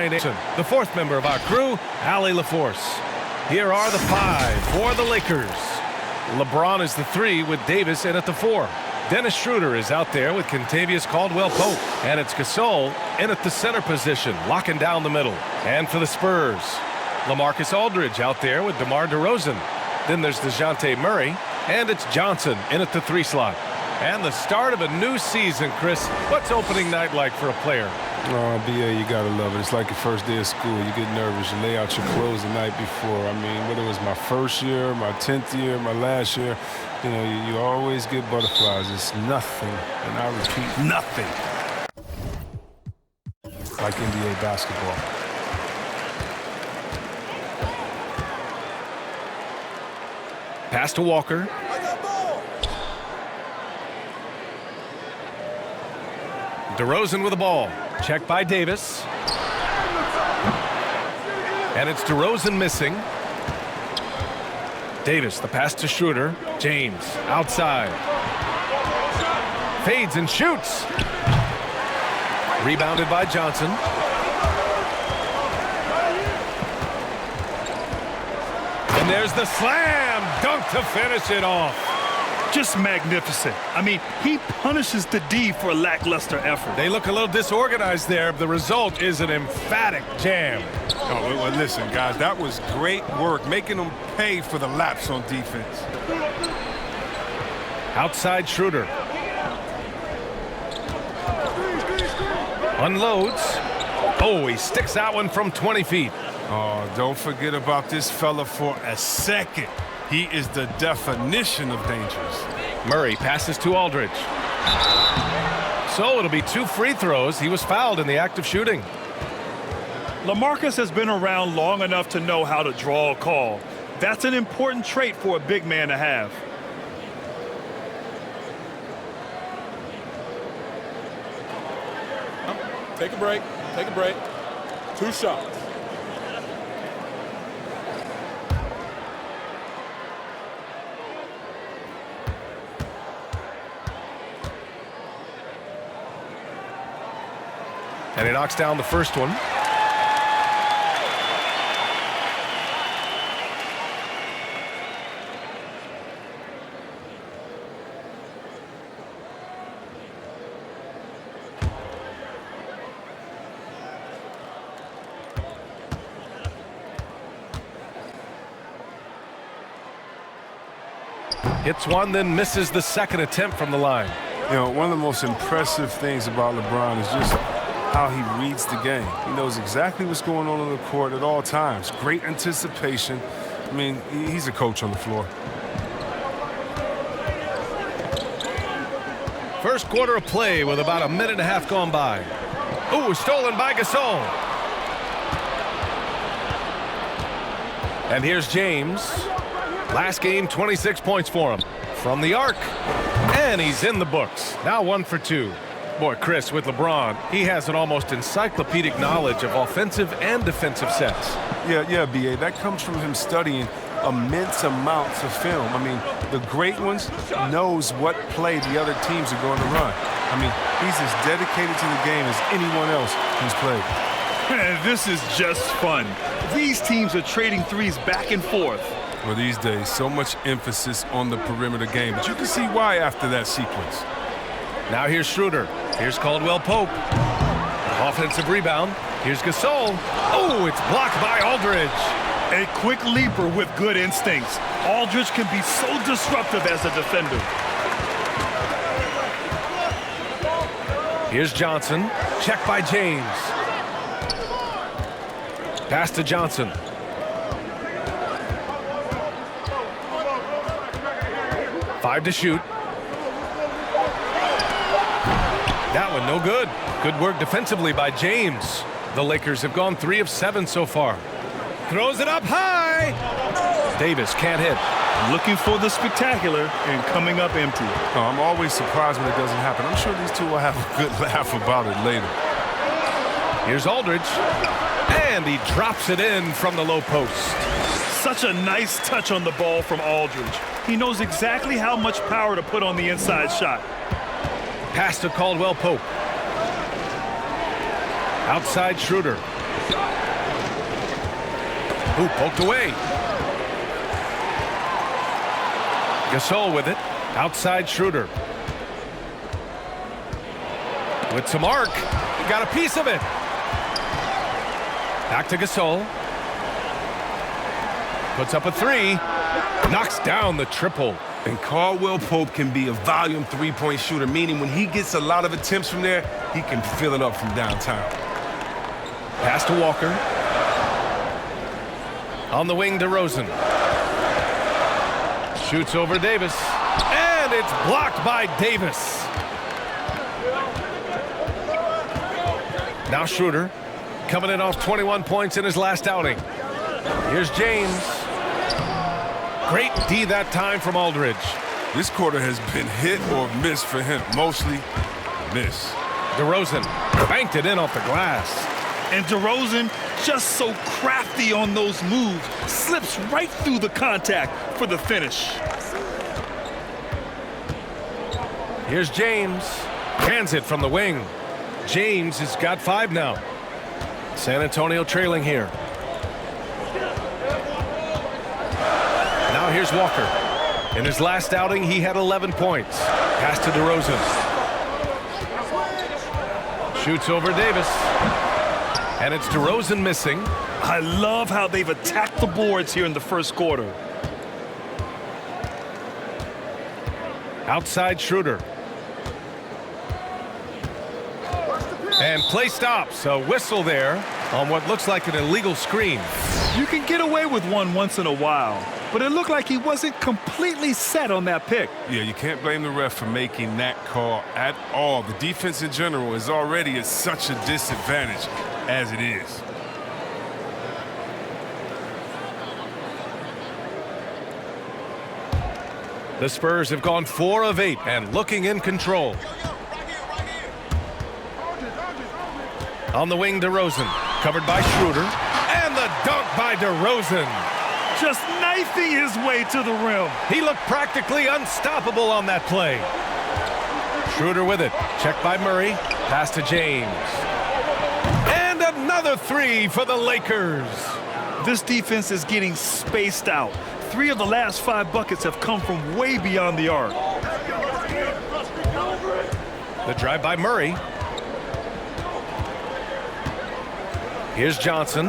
The fourth member of our crew, Allie LaForce. Here are the 5 for the Lakers. LeBron is the 3 with Davis in at the 4. Dennis Schroeder is out there with Kentavious Caldwell-Pope. And it's Gasol in at the center position, locking down the middle. And for the Spurs, LaMarcus Aldridge out there with DeMar DeRozan. Then there's DeJounte Murray, and it's Johnson in at the 3 slot. And the start of a new season, Chris. What's opening night like for a player? Oh, BA, you gotta love it. It's like your first day of school. You get nervous. You lay out your clothes the night before. I mean, whether it was my first year, my 10th year, my last year, you know, you always get butterflies. It's nothing, and I repeat, nothing like NBA basketball. Pass to Walker. DeRozan with the ball. Checked by Davis. And it's DeRozan missing. Davis, the pass to Schroeder. James, outside. Fades and shoots. Rebounded by Johnson. And there's the slam dunk to finish it off. Just magnificent. I mean, he punishes the D for lackluster effort. They look a little disorganized there. The result is an emphatic jam. Oh, well, listen, guys, that was great work, making them pay for the laps on defense. Outside Schroeder. Unloads. Oh, he sticks that one from 20 feet. Oh, don't forget about this fella for a second. He is the definition of dangerous. Murray passes to Aldridge. So it'll be 2 free throws. He was fouled in the act of shooting. LaMarcus has been around long enough to know how to draw a call. That's an important trait for a big man to have. Take a break. Take a break. 2 shots. And he knocks down the first one. Hits one, then misses the second attempt from the line. You know, one of the most impressive things about LeBron is just how he reads the game. He knows exactly what's going on the court at all times. Great anticipation. I mean, he's a coach on the floor. First quarter of play with about a minute and a half gone by. Ooh, stolen by Gasol. And here's James. Last game, 26 points for him. From the arc. And he's in the books. Now 1 for 2. Boy, Chris, with LeBron, he has an almost encyclopedic knowledge of offensive and defensive sets. Yeah, BA. That comes from him studying immense amounts of film. I mean, the great ones knows what play the other teams are going to run. I mean, he's as dedicated to the game as anyone else who's played. Man, this is just fun. These teams are trading threes back and forth. Well, these days, so much emphasis on the perimeter game, but you can see why after that sequence. Now here's Schroeder. Here's Caldwell-Pope. Offensive rebound. Here's Gasol. Oh, it's blocked by Aldridge. A quick leaper with good instincts. Aldridge can be so disruptive as a defender. Here's Johnson. Checked by James. Pass to Johnson. Five to shoot. That one no good. Good work defensively by James. The Lakers have gone 3 of 7 so far. Throws it up high. Davis can't hit. Looking for the spectacular and coming up empty. Oh, I'm always surprised when it doesn't happen. I'm sure these two will have a good laugh about it later. Here's Aldridge. And he drops it in from the low post. Such a nice touch on the ball from Aldridge. He knows exactly how much power to put on the inside shot. Pass to Caldwell-Pope. Outside Schroeder. Ooh, poked away. Gasol with it. Outside Schroeder. With some arc. He got a piece of it. Back to Gasol. Puts up a three. Knocks down the triple. And Caldwell Pope can be a volume three-point shooter, meaning when he gets a lot of attempts from there, he can fill it up from downtown. Pass to Walker. On the wing, DeRozan. Shoots over Davis. And it's blocked by Davis. Now Schroeder. Coming in off 21 points in his last outing. Here's James. Great D that time from Aldridge. This quarter has been hit or miss for him. Mostly miss. DeRozan banked it in off the glass. And DeRozan, just so crafty on those moves, slips right through the contact for the finish. Here's James. Hands it from the wing. James has got 5 now. San Antonio trailing here. Now here's Walker. In his last outing, he had 11 points. Pass to DeRozan. Shoots over Davis. And it's DeRozan missing. I love how they've attacked the boards here in the first quarter. Outside Schroeder. And play stops. A whistle there on what looks like an illegal screen. You can get away with one once in a while, but it looked like he wasn't completely set on that pick. Yeah, you can't blame the ref for making that call at all. The defense in general is already at such a disadvantage as it is. The Spurs have gone 4 of 8 and looking in control. On the wing, DeRozan. Covered by Schroeder. And the dunk by DeRozan. Just knifing his way to the rim. He looked practically unstoppable on that play. Schroeder with it. Checked by Murray. Pass to James. And another 3 for the Lakers. This defense is getting spaced out. 3 of the last 5 buckets have come from way beyond the arc. The drive by Murray. Here's Johnson.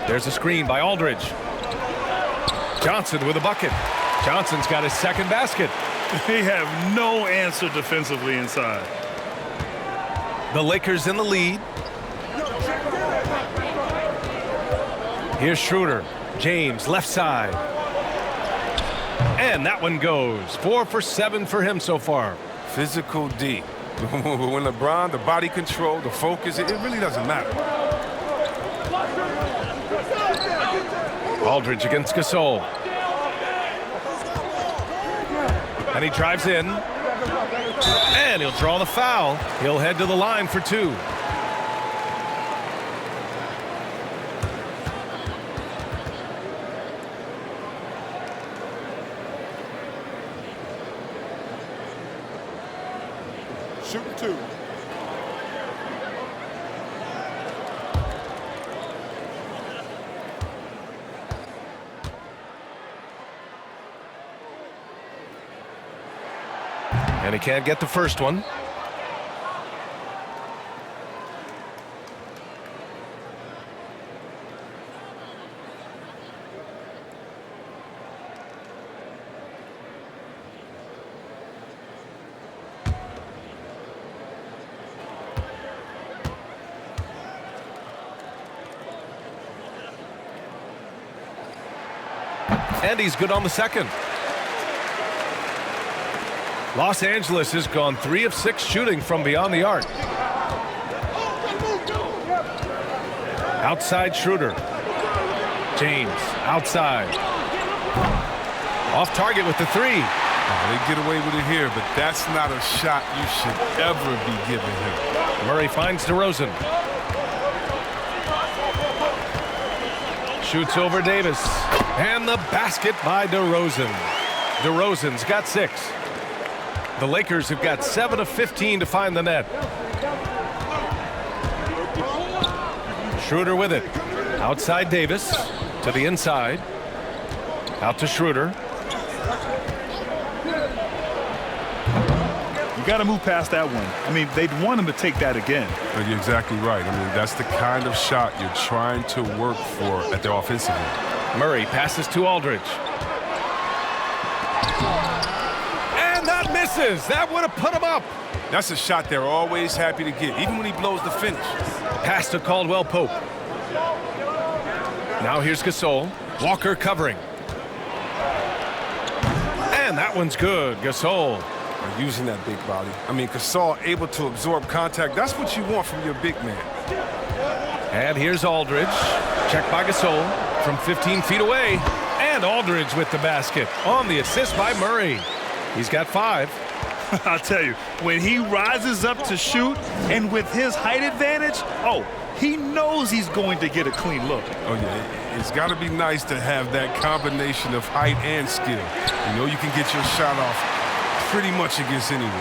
There's a screen by Aldridge. Johnson with a bucket. Johnson's got his second basket. They have no answer defensively inside. The Lakers in the lead. Here's Schroeder. James left side. And that one goes. 4 for 7 for him so far. Physical D. When LeBron, the body control, the focus, it really doesn't matter. Aldridge against Gasol. And he drives in. And he'll draw the foul. He'll head to the line for 2. Shooting 2. And he can't get the first one. And he's good on the second. Los Angeles has gone 3 of 6 shooting from beyond the arc. Outside Schroeder. James outside. Off target with the 3. They get away with it here, but that's not a shot you should ever be giving him. Murray finds DeRozan. Shoots over Davis. And the basket by DeRozan. DeRozan's got 6. The Lakers have got 7 of 15 to find the net. Schroeder with it. Outside Davis. To the inside. Out to Schroeder. You got to move past that one. I mean, they'd want him to take that again. You're exactly right. I mean, that's the kind of shot you're trying to work for at the offensive end. Murray passes to Aldridge. And that misses. That would have put him up. That's a shot they're always happy to get, even when he blows the finish. Pass to Caldwell Pope. Now here's Gasol. Walker covering. And that one's good. Gasol. Using that big body. I mean, Gasol able to absorb contact. That's what you want from your big man. And here's Aldridge. Checked by Gasol from 15 feet away. And Aldridge with the basket on the assist by Murray. He's got 5. I'll tell you, when he rises up to shoot and with his height advantage, oh, he knows he's going to get a clean look. Oh, yeah. It's got to be nice to have that combination of height and skill. You know you can get your shot off pretty much against anyone.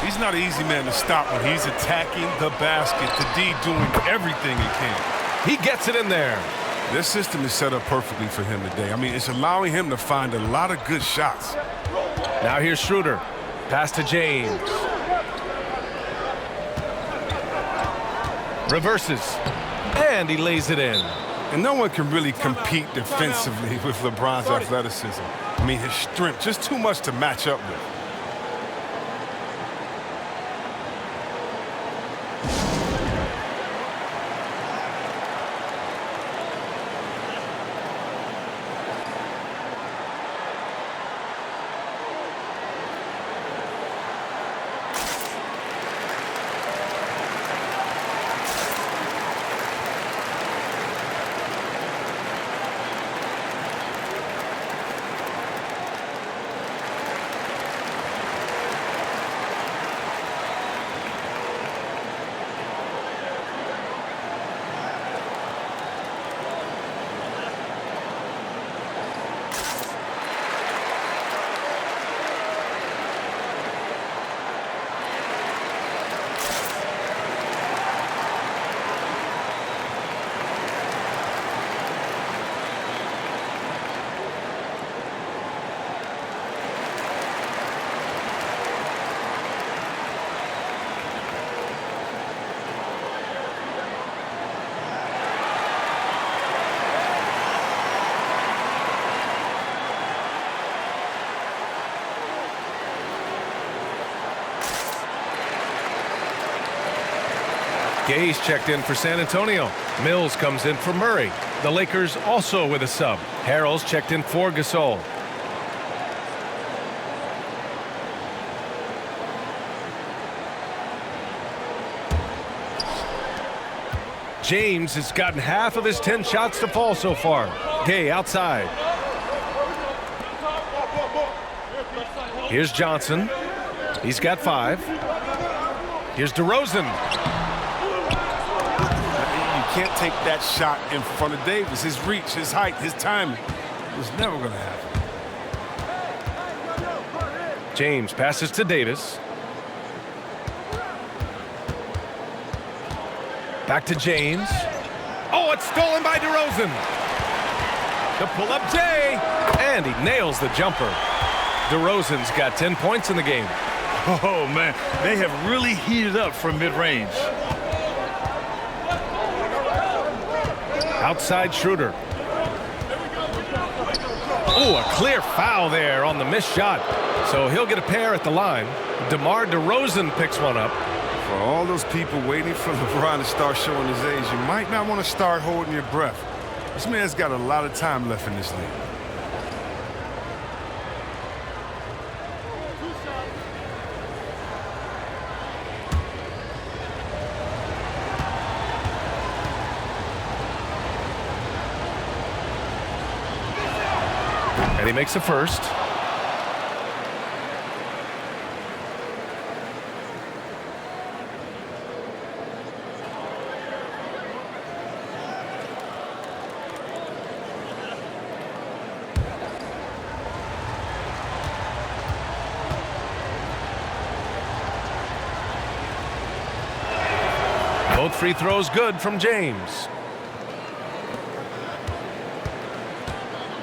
He's not an easy man to stop when he's attacking the basket. The D doing everything he can. He gets it in there. This system is set up perfectly for him today. I mean, it's allowing him to find a lot of good shots. Now here's Schroeder. Pass to James. Reverses. And he lays it in. And no one can really compete defensively with LeBron's athleticism. I mean, his strength, just too much to match up with. Gay's checked in for San Antonio. Mills comes in for Murray. The Lakers also with a sub. Harrell's checked in for Gasol. James has gotten half of his 10 shots to fall so far. Gay outside. Here's Johnson. He's got 5. Here's DeRozan. You can't take that shot in front of Davis. His reach, his height, his timing. It was never going to happen. James passes to Davis. Back to James. Oh, it's stolen by DeRozan. The pull-up J. And he nails the jumper. DeRozan's got 10 points in the game. Oh, man, they have really heated up from mid-range. Outside Schroeder. Oh, a clear foul there on the missed shot. So he'll get a pair at the line. DeMar DeRozan picks one up. For all those people waiting for LeBron to start showing his age, you might not want to start holding your breath. This man's got a lot of time left in this league. And he makes the first. Both free throws good from James.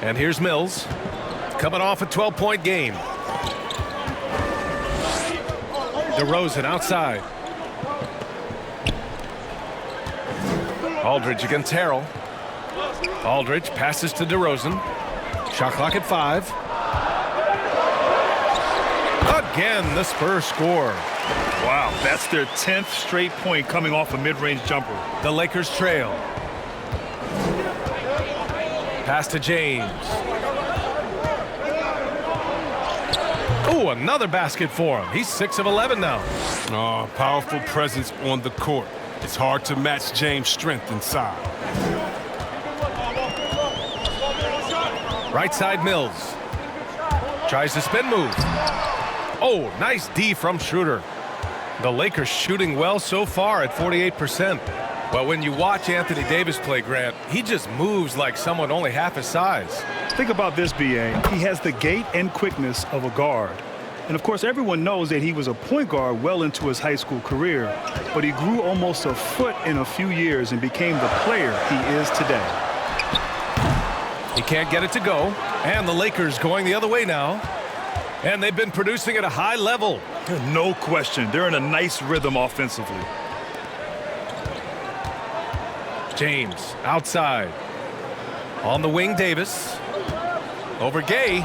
And here's Mills, coming off a 12-point game. DeRozan outside. Aldridge against Harrell. Aldridge passes to DeRozan. Shot clock at 5. Again, the Spurs score. Wow, that's their 10th straight point coming off a mid-range jumper. The Lakers trail. Pass to James. Oh, another basket for him. He's 6 of 11 now. Oh, powerful presence on the court. It's hard to match James' strength inside. Right side Mills. Tries to spin move. Oh, nice D from Schroeder. The Lakers shooting well so far at 48%. But when you watch Anthony Davis play, Grant, he just moves like someone only half his size. Think about this, B.A. He has the gait and quickness of a guard. And, of course, everyone knows that he was a point guard well into his high school career. But he grew almost a foot in a few years and became the player he is today. He can't get it to go. And the Lakers going the other way now. And they've been producing at a high level. No question. They're in a nice rhythm offensively. James outside. On the wing, Davis. Over Gay.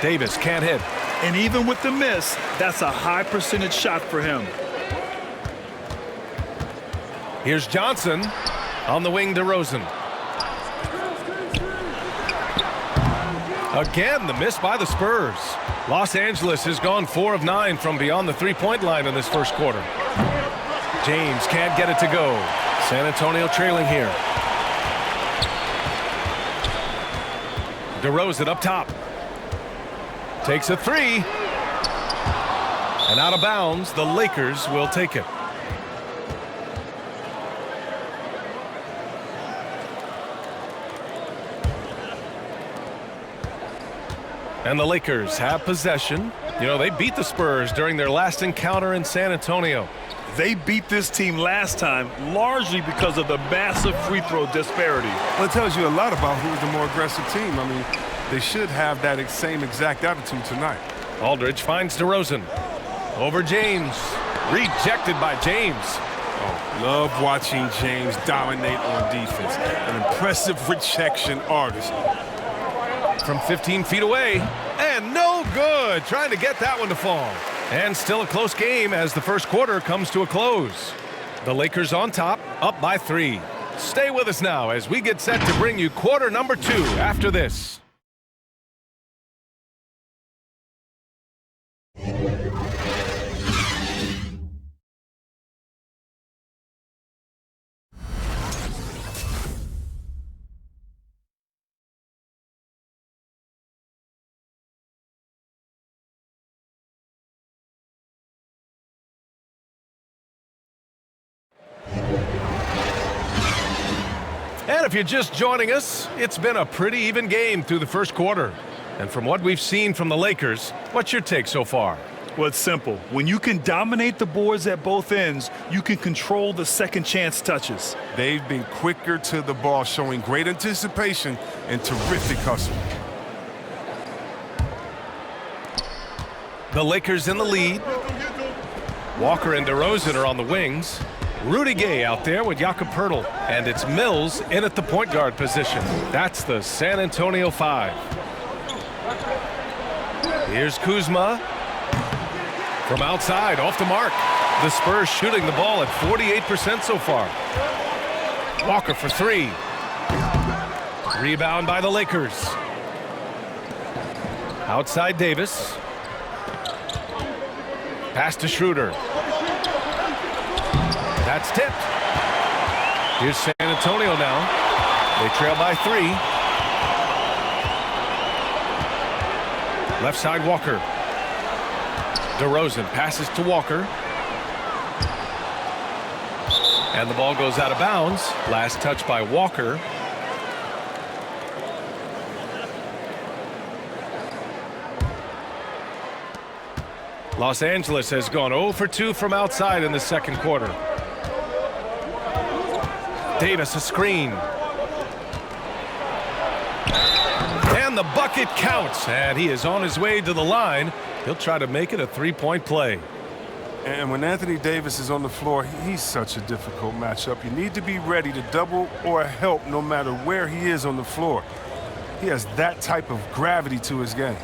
Davis can't hit. And even with the miss, that's a high percentage shot for him. Here's Johnson. On the wing, DeRozan. Again, the miss by the Spurs. Los Angeles has gone 4 of 9 from beyond the three-point line in this first quarter. James can't get it to go. San Antonio trailing here. DeRozan up top. Takes a 3. And out of bounds, the Lakers will take it. And the Lakers have possession. You know, they beat the Spurs during their last encounter in San Antonio. They beat this team last time largely because of the massive free throw disparity. Well, it tells you a lot about who's the more aggressive team. I mean, they should have that same exact attitude tonight. Aldridge finds DeRozan. Over James. Rejected by James. Oh, love watching James dominate on defense. An impressive rejection artist. From 15 feet away. And no good. Trying to get that one to fall. And still a close game as the first quarter comes to a close. The Lakers on top, up by 3. Stay with us now as we get set to bring you quarter number 2 after this. And if you're just joining us, it's been a pretty even game through the first quarter. And from what we've seen from the Lakers, what's your take so far? Well, it's simple. When you can dominate the boards at both ends, you can control the second chance touches. They've been quicker to the ball, showing great anticipation and terrific hustle. The Lakers in the lead. Walker and DeRozan are on the wings. Rudy Gay out there with Jakob Poeltl, and it's Mills in at the point guard position. That's the San Antonio 5. Here's Kuzma from outside, off the mark. The Spurs shooting the ball at 48% so far. Walker for 3. Rebound by the Lakers. Outside Davis. Pass to Schroeder. That's tipped. Here's San Antonio now. They trail by 3. Left side Walker. DeRozan passes to Walker. And the ball goes out of bounds. Last touch by Walker. Los Angeles has gone 0 for 2 from outside in the second quarter. Davis a screen. the bucket counts, and he is on his way to the line. He'll try to make it a three-point play. And when Anthony Davis is on the floor, he's such a difficult matchup. You need to be ready to double or help no matter where he is on the floor. He has that type of gravity to his game.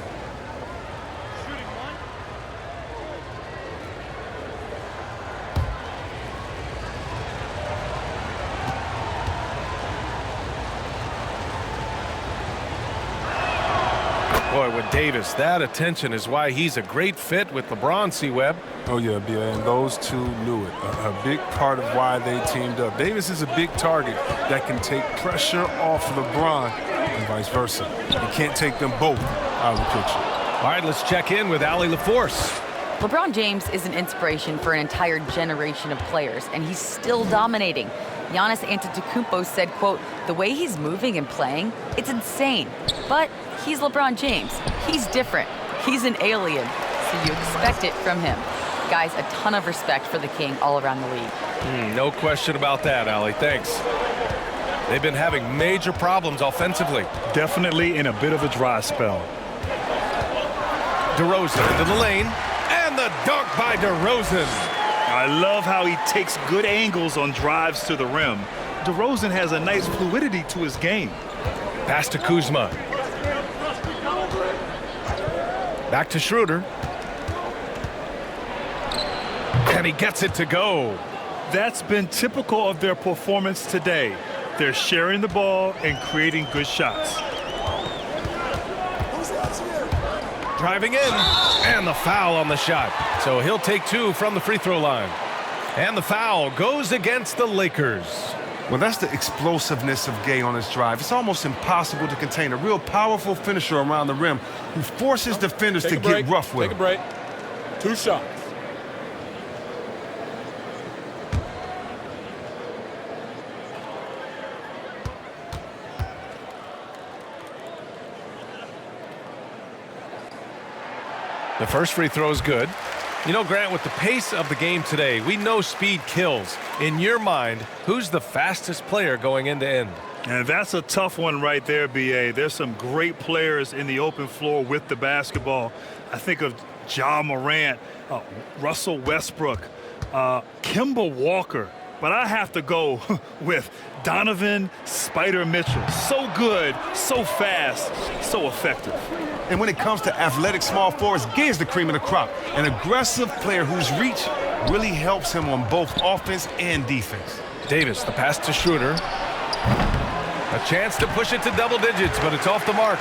Boy, with Davis, that attention is why he's a great fit with LeBron, C-Webb. Oh, yeah, and those two knew it. A big part of why they teamed up. Davis is a big target that can take pressure off LeBron and vice versa. You can't take them both out of the picture. All right, let's check in with Allie LaForce. LeBron James is an inspiration for an entire generation of players, and he's still dominating. Giannis Antetokounmpo said, quote, "The way he's moving and playing, it's insane. But he's LeBron James. He's different. He's an alien. So you expect it from him." Guys, a ton of respect for the King all around the league. No question about that, Allie. Thanks. They've been having major problems offensively. Definitely in a bit of a dry spell. DeRozan into the lane, and the dunk by DeRozan. I love how he takes good angles on drives to the rim. DeRozan has a nice fluidity to his game. Pass to Kuzma. Back to Schroeder. And he gets it to go. That's been typical of their performance today. They're sharing the ball and creating good shots. Driving in, and the foul on the shot. So he'll take two from the free throw line. And the foul goes against the Lakers. Well, that's the explosiveness of Gay on his drive. It's almost impossible to contain a real powerful finisher around the rim who forces defenders to get rough with him. Take a break. 2 shots. The first free throw is good. You know, Grant, with the pace of the game today, we know speed kills. In your mind, who's the fastest player going end to end? And that's a tough one right there, B.A. There's some great players in the open floor with the basketball. I think of Ja Morant, Russell Westbrook, Kemba Walker. But I have to go with Donovan Spider Mitchell. So good, so fast, so effective. And when it comes to athletic small forwards, Gay is the cream of the crop. An aggressive player whose reach really helps him on both offense and defense. Davis, the pass to Schroeder. A chance to push it to double digits, but it's off the mark.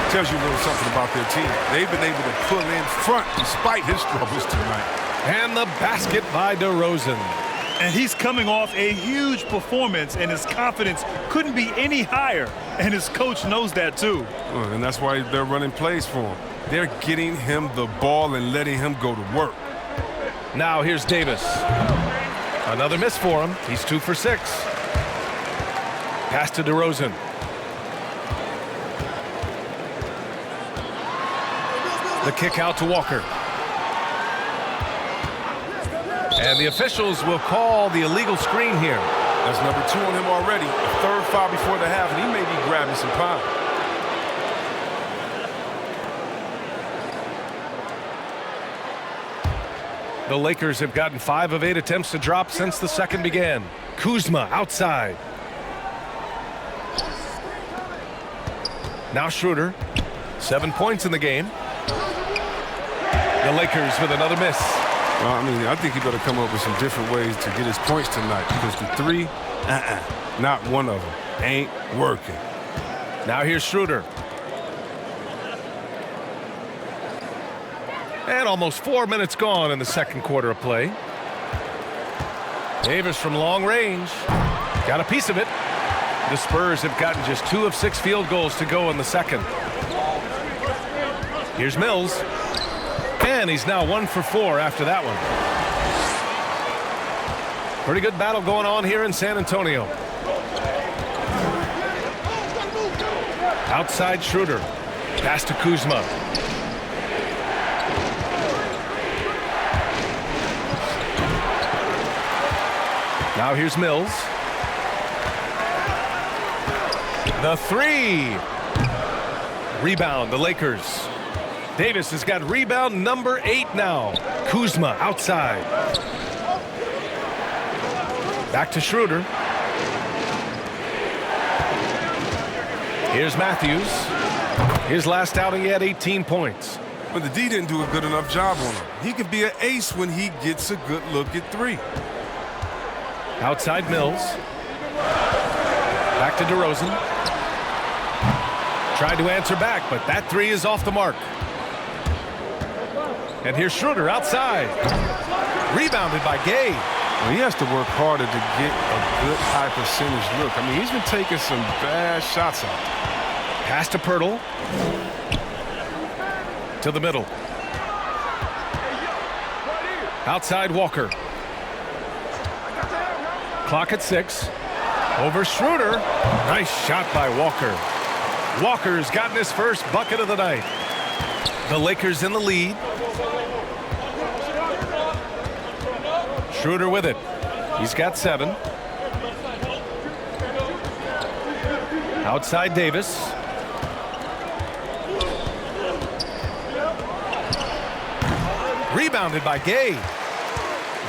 Tells you a little something about their team. They've been able to pull in front despite his struggles tonight. And the basket by DeRozan. And he's coming off a huge performance, and his confidence couldn't be any higher. And his coach knows that, too. And that's why they're running plays for him. They're getting him the ball and letting him go to work. Now here's Davis. Another miss for him. He's 2 for 6. Pass to DeRozan. The kick out to Walker. And the officials will call the illegal screen here. That's number 2 on him already. A third foul before the half, and he may be grabbing some pound. The Lakers have gotten 5 of 8 attempts to drop since the second began. Kuzma outside. Now Schroeder. 7 points in the game. The Lakers with another miss. Well, I think he better come up with some different ways to get his points tonight, because the 3, not one of them, ain't working. Now here's Schroeder. And almost 4 minutes gone in the second quarter of play. Davis from long range. Got a piece of it. The Spurs have gotten just 2 of 6 field goals to go in the second. Here's Mills. And he's now 1 for 4 after that one. Pretty good battle going on here in San Antonio. Outside Schroeder. Pass to Kuzma. Now here's Mills. The 3. Rebound, the Lakers. Davis has got rebound number 8 now. Kuzma outside. Back to Schroeder. Here's Matthews. His last outing, he had 18 points. But the D didn't do a good enough job on him. He can be an ace when he gets a good look at 3. Outside Mills. Back to DeRozan. Tried to answer back, but that 3 is off the mark. And here's Schroeder outside. Rebounded by Gay. Well, he has to work harder to get a good high percentage look. I mean, he's been taking some bad shots out. Pass to Pirtle. To the middle. Outside Walker. Clock at 6. Over Schroeder. Nice shot by Walker. Walker's gotten his first bucket of the night. The Lakers in the lead. Schroeder with it. He's got 7. Outside Davis. Rebounded by Gay.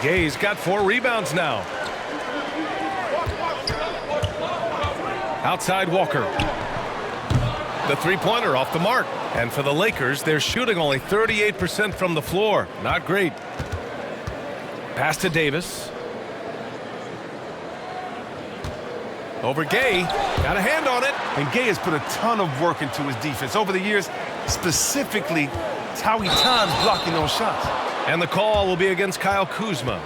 Gay's got 4 rebounds now. Outside Walker. The three-pointer off the mark. And for the Lakers, they're shooting only 38% from the floor. Not great. Pass to Davis. Over Gay. Got a hand on it. And Gay has put a ton of work into his defense over the years. Specifically, it's how he times blocking those shots. And the call will be against Kyle Kuzma.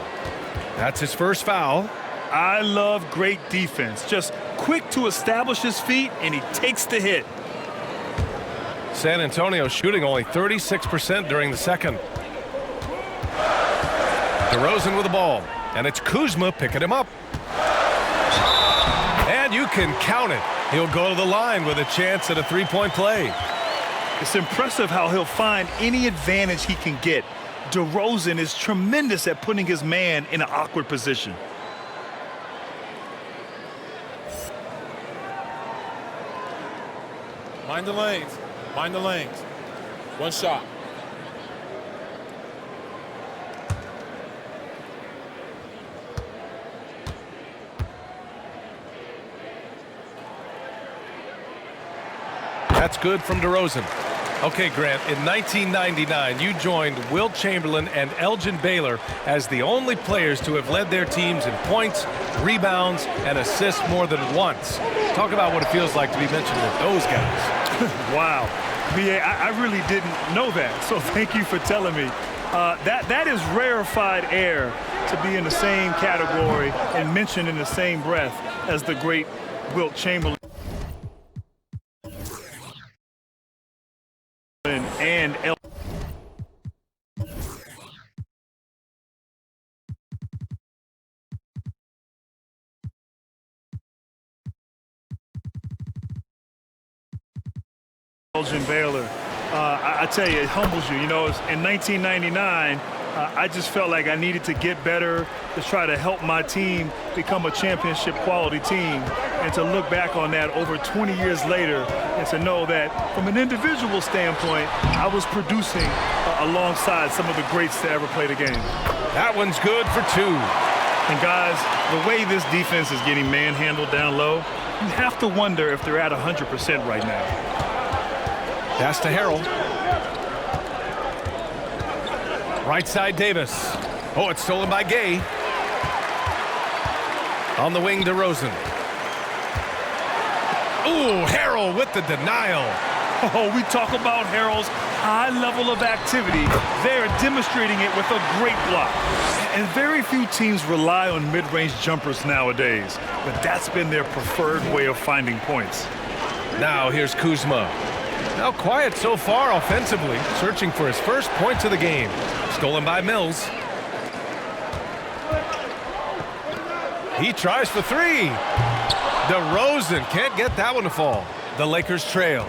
That's his first foul. I love great defense. Just quick to establish his feet, and he takes the hit. San Antonio shooting only 36% during the second. DeRozan with the ball. And it's Kuzma picking him up. And you can count it. He'll go to the line with a chance at a three-point play. It's impressive how he'll find any advantage he can get. DeRozan is tremendous at putting his man in an awkward position. Mind the lanes. Mind the lanes. One shot. That's good from DeRozan. Okay, Grant, in 1999, you joined Wilt Chamberlain and Elgin Baylor as the only players to have led their teams in points, rebounds, and assists more than once. Talk about what it feels like to be mentioned with those guys. Wow. B.A., I really didn't know that, so thank you for telling me. That is rarefied air to be in the same category and mentioned in the same breath as the great Wilt Chamberlain and Elgin Baylor. I tell you, it humbles you. You know, in 1999, I just felt like I needed to get better to try to help my team become a championship quality team, and to look back on that over 20 years later and to know that from an individual standpoint, I was producing alongside some of the greats to ever play the game. That one's good for 2. And guys, the way this defense is getting manhandled down low, you have to wonder if they're at 100% right now. Pass to Harrell. Right side Davis. Oh, it's stolen by Gay. On the wing, DeRozan. Ooh, Harrell with the denial. Oh, we talk about Harrell's high level of activity. They're demonstrating it with a great block. And very few teams rely on mid-range jumpers nowadays, but that's been their preferred way of finding points. Now here's Kuzma. Now quiet so far offensively, searching for his first points of the game. Stolen by Mills. He tries for 3. DeRozan can't get that one to fall. The Lakers trail.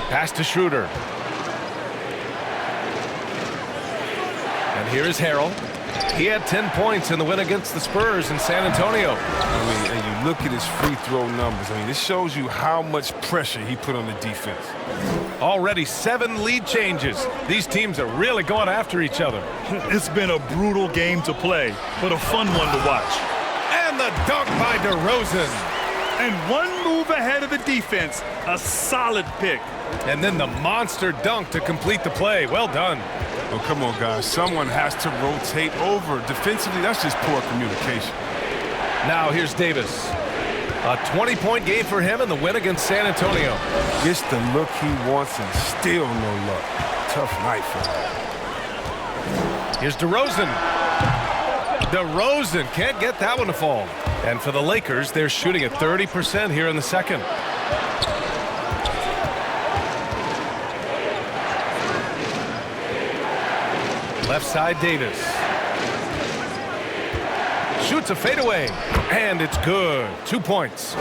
Pass to Schroeder. And here is Harrell. He had 10 points in the win against the Spurs in San Antonio. I mean, and you look at his free throw numbers. I mean, this shows you how much pressure he put on the defense. Already 7 lead changes. These teams are really going after each other. It's been a brutal game to play, but a fun one to watch. And the dunk by DeRozan. And one move ahead of the defense, a solid pick. And then the monster dunk to complete the play. Well done. Oh, come on, guys. Someone has to rotate over. Defensively, that's just poor communication. Now here's Davis. A 20-point game for him in the win against San Antonio. Gets the look he wants and still no luck. Tough night for him. Here's DeRozan. DeRozan can't get that one to fall. And for the Lakers, they're shooting at 30% here in the second. Left side, Davis. Shoots a fadeaway, and it's good. 2 points.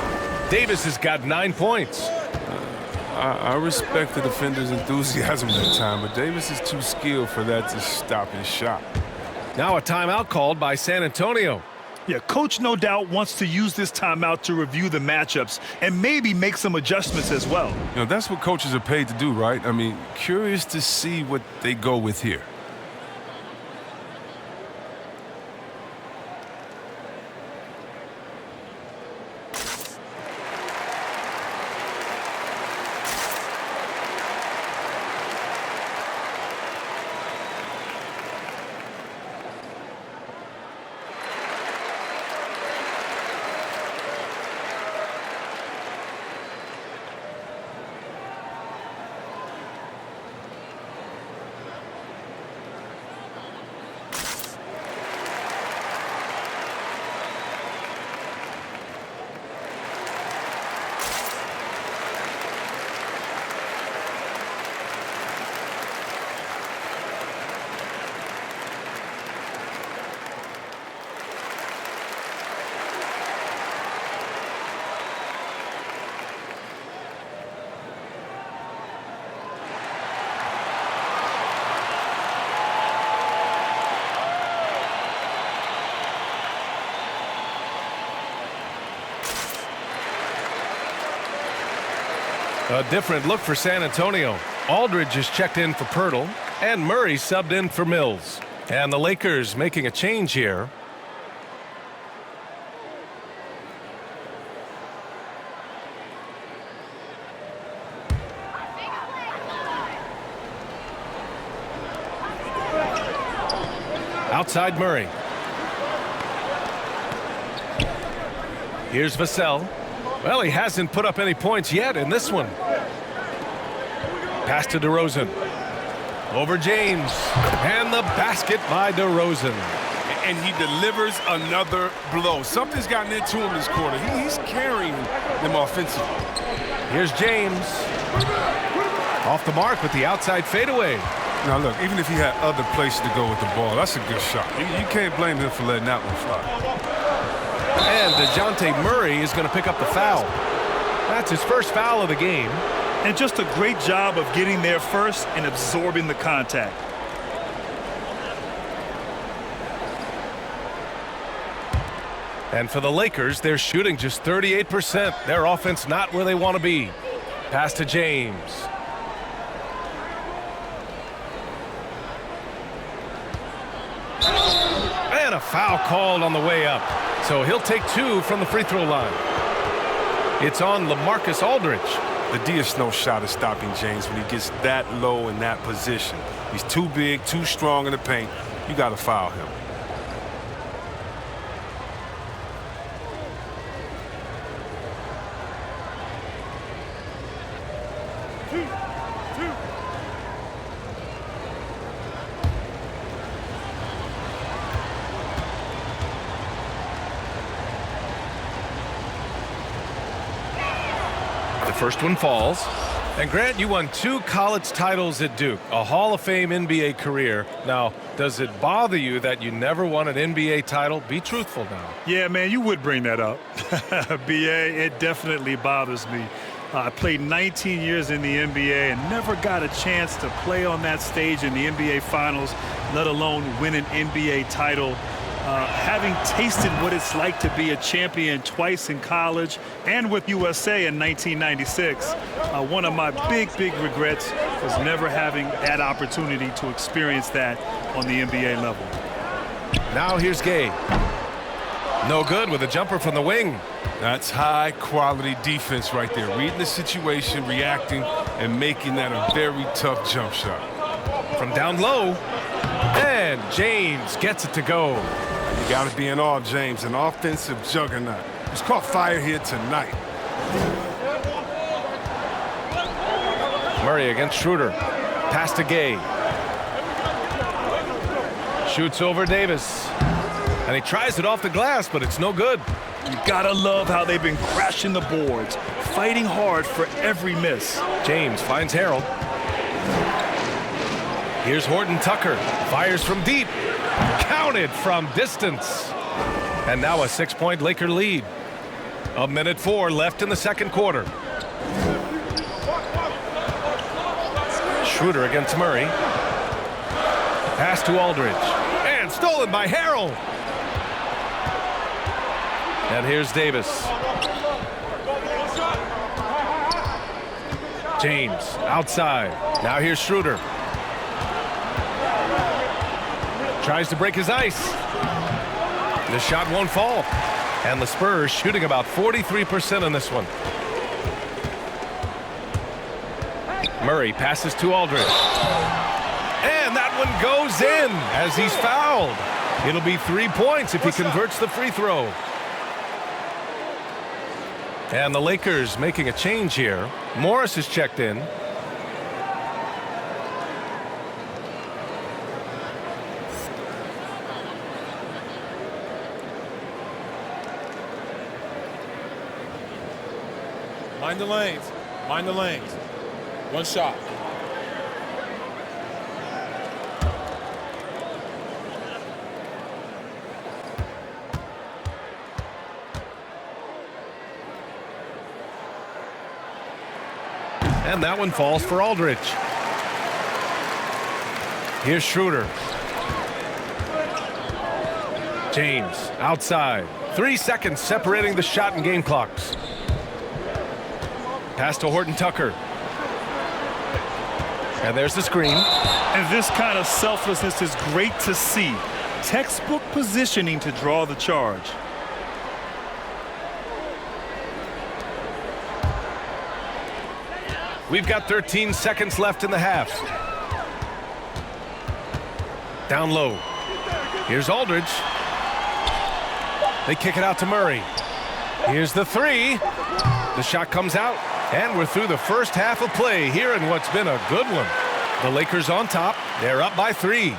Davis has got 9 points. I respect the defender's enthusiasm that time, but Davis is too skilled for that to stop his shot. Now a timeout called by San Antonio. Yeah, coach no doubt wants to use this timeout to review the matchups and maybe make some adjustments as well. You know, that's what coaches are paid to do, right? I mean, curious to see what they go with here. A different look for San Antonio. Aldridge is checked in for Pirtle, and Murray subbed in for Mills. And the Lakers making a change here. Outside Murray. Here's Vassell. Well, he hasn't put up any points yet in this one. Pass to DeRozan. Over James. And the basket by DeRozan. And he delivers another blow. Something's gotten into him this quarter. He's carrying them offensively. Here's James. Off the mark with the outside fadeaway. Now, look, even if he had other places to go with the ball, that's a good shot. You can't blame him for letting that one fly. And DeJounte Murray is going to pick up the foul. That's his first foul of the game. And just a great job of getting there first and absorbing the contact. And for the Lakers, they're shooting just 38%. Their offense not where they want to be. Pass to James. And a foul called on the way up. So he'll take 2 from the free throw line. It's on LaMarcus Aldridge. The DS no shot is stopping James when he gets that low in that position. He's too big, too strong in the paint. You got to foul him. First one falls. And Grant, you won 2 college titles at Duke, a Hall of Fame NBA career. Now, does it bother you that you never won an NBA title? Be truthful now. Yeah, man, you would bring that up. BA, it definitely bothers me. I played 19 years in the NBA and never got a chance to play on that stage in the NBA Finals, let alone win an NBA title. Having tasted what it's like to be a champion twice in college and with USA in 1996, one of my big regrets was never having that opportunity to experience that on the NBA level. Now here's Gay. No good with a jumper from the wing. That's high-quality defense right there. Reading the situation, reacting, and making that a very tough jump shot. From down low, and James gets it to go. You got to be in awe, James, an offensive juggernaut. He's caught fire here tonight. Murray against Schroeder. Pass to Gay. Shoots over Davis. And he tries it off the glass, but it's no good. You gotta love how they've been crashing the boards, fighting hard for every miss. James finds Harold. Here's Horton Tucker. Fires from deep. Counted from distance. And now a 6-point Laker lead. 1:04 left in the second quarter. Schroeder against Murray. Pass to Aldridge. And stolen by Harold. And here's Davis. James outside. Now here's Schroeder. Tries to break his ice. The shot won't fall. And the Spurs shooting about 43% on this one. Murray passes to Aldridge. And that one goes in as he's fouled. It'll be 3 points if he converts the free throw. And the Lakers making a change here. Morris is checked in. Mind the lanes. Mind the lanes. One shot. And that one falls for Aldridge. Here's Schroeder. James outside. 3 seconds separating the shot and game clocks. Pass to Horton Tucker. And there's the screen. And this kind of selflessness is great to see. Textbook positioning to draw the charge. We've got 13 seconds left in the half. Down low. Here's Aldridge. They kick it out to Murray. Here's the three. The shot comes out. And we're through the first half of play here in what's been a good one. The Lakers on top. They're up by 3.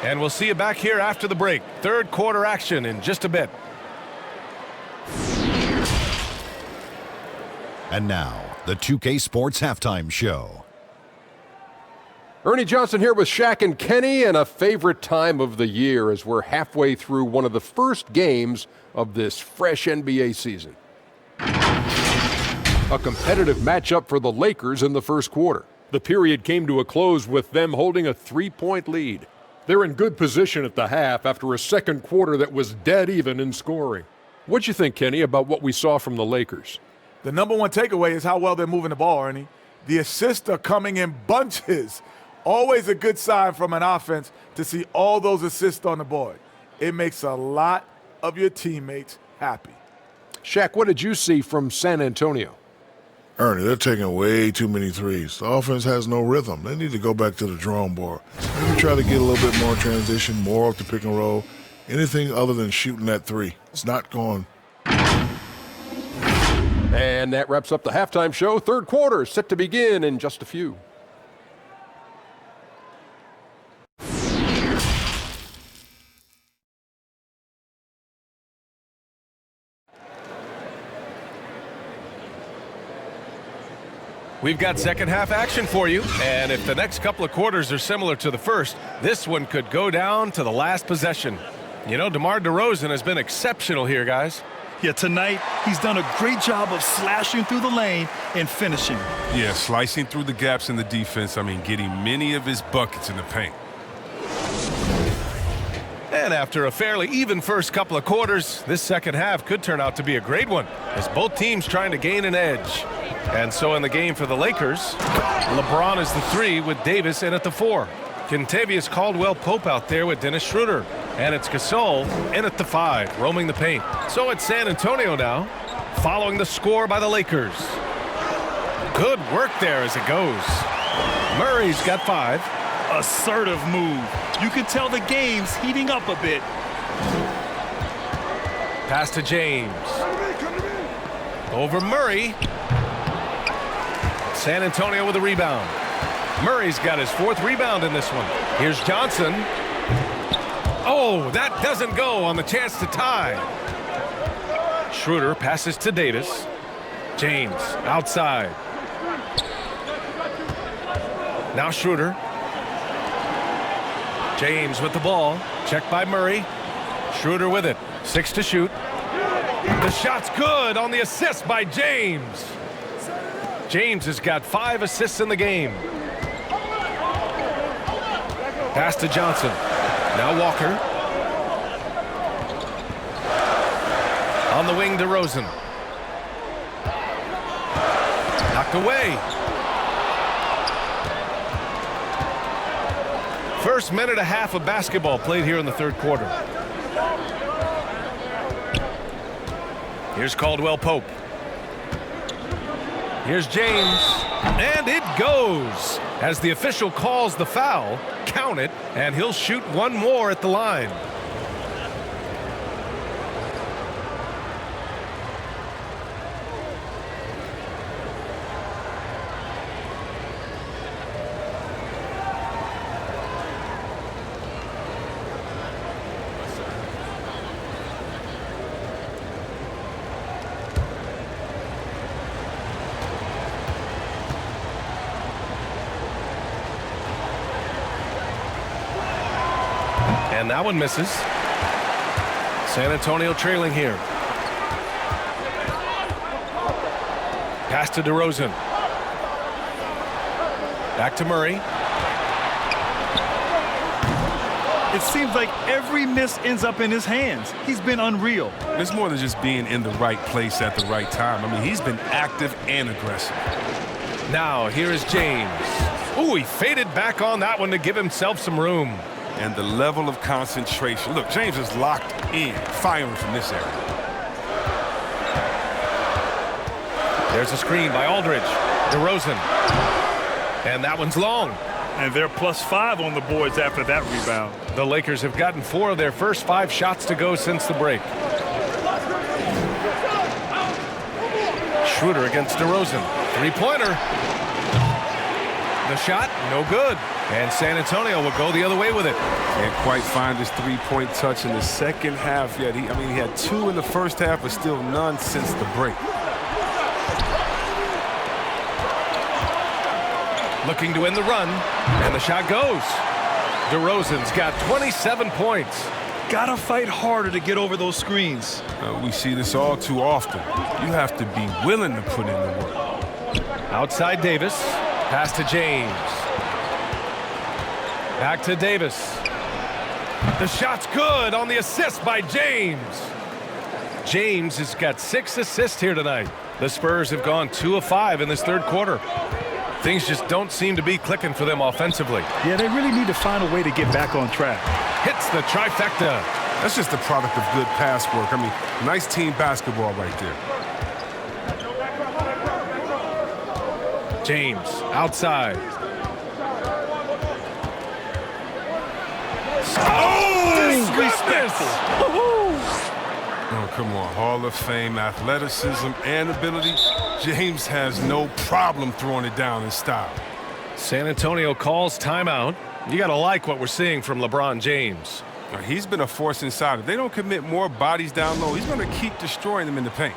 And we'll see you back here after the break. Third quarter action in just a bit. And now, the 2K Sports Halftime Show. Ernie Johnson here with Shaq and Kenny, and a favorite time of the year as we're halfway through one of the first games of this fresh NBA season. A competitive matchup for the Lakers in the first quarter. The period came to a close with them holding a 3-point lead. They're in good position at the half after a second quarter that was dead even in scoring. What'd you think, Kenny, about what we saw from the Lakers? The number one takeaway is how well they're moving the ball, Ernie. The assists are coming in bunches. Always a good sign from an offense to see all those assists on the board. It makes a lot of your teammates happy. Shaq, what did you see from San Antonio? Ernie, they're taking way too many threes. The offense has no rhythm. They need to go back to the drawing board. Maybe try to get a little bit more transition, more off the pick and roll. Anything other than shooting that three. It's not going. And that wraps up the halftime show. Third quarter set to begin in just a few. We've got second half action for you, and if the next couple of quarters are similar to the first, this one could go down to the last possession. You know, DeMar DeRozan has been exceptional here, guys. Yeah, tonight he's done a great job of slashing through the lane and finishing. Yeah, slicing through the gaps in the defense. I mean, getting many of his buckets in the paint. And after a fairly even first couple of quarters, this second half could turn out to be a great one as both teams trying to gain an edge. And so in the game for the Lakers, LeBron is the 3 with Davis in at the 4. Kentavious Caldwell-Pope out there with Dennis Schroeder. And it's Gasol in at the 5, roaming the paint. So it's San Antonio now, following the score by the Lakers. Good work there as it goes. Murray's got 5. Assertive move. You can tell the game's heating up a bit. Pass to James. Over Murray. San Antonio with a rebound. Murray's got his 4th rebound in this one. Here's Johnson. Oh, that doesn't go on the chance to tie. Schroeder passes to Davis. James outside. Now Schroeder. James with the ball. Checked by Murray. Schroeder with it. 6 to shoot. The shot's good on the assist by James. James has got 5 assists in the game. Pass to Johnson. Now Walker. On the wing to Rosen. Knocked away. First minute and a half of basketball played here in the third quarter. Here's Caldwell-Pope. Here's James. And it goes. As the official calls the foul, count it, and he'll shoot one more at the line. And that one misses. San Antonio trailing here. Pass to DeRozan. Back to Murray. It seems like every miss ends up in his hands. He's been unreal. It's more than just being in the right place at the right time. I mean, he's been active and aggressive. Now, here is James. Ooh, he faded back on that one to give himself some room. And the level of concentration. Look, James is locked in, firing from this area. There's a screen by Aldridge. DeRozan. And that one's long. And they're +5 on the boards after that rebound. The Lakers have gotten 4 of their first 5 shots to go since the break. Schroeder against DeRozan. 3-pointer. The shot, no good. And San Antonio will go the other way with it. Can't quite find his 3-point touch in the second half yet. He had 2 in the first half, but still none since the break. Looking to win the run, and the shot goes. DeRozan's got 27 points. Gotta fight harder to get over those screens. We see this all too often. You have to be willing to put in the work. Outside Davis. Pass to James. Back to Davis. The shot's good on the assist by James. James has got 6 assists here tonight. The Spurs have gone 2 of 5 in this third quarter. Things just don't seem to be clicking for them offensively. Yeah, they really need to find a way to get back on track. Hits the trifecta. That's just the product of good pass work. I mean, nice team basketball right there. James outside. Disrespectful. Oh, come on. Hall of Fame athleticism and ability. James has no problem throwing it down in style. San Antonio calls timeout. You got to like what we're seeing from LeBron James. He's been a force inside. If they don't commit more bodies down low, he's going to keep destroying them in the paint.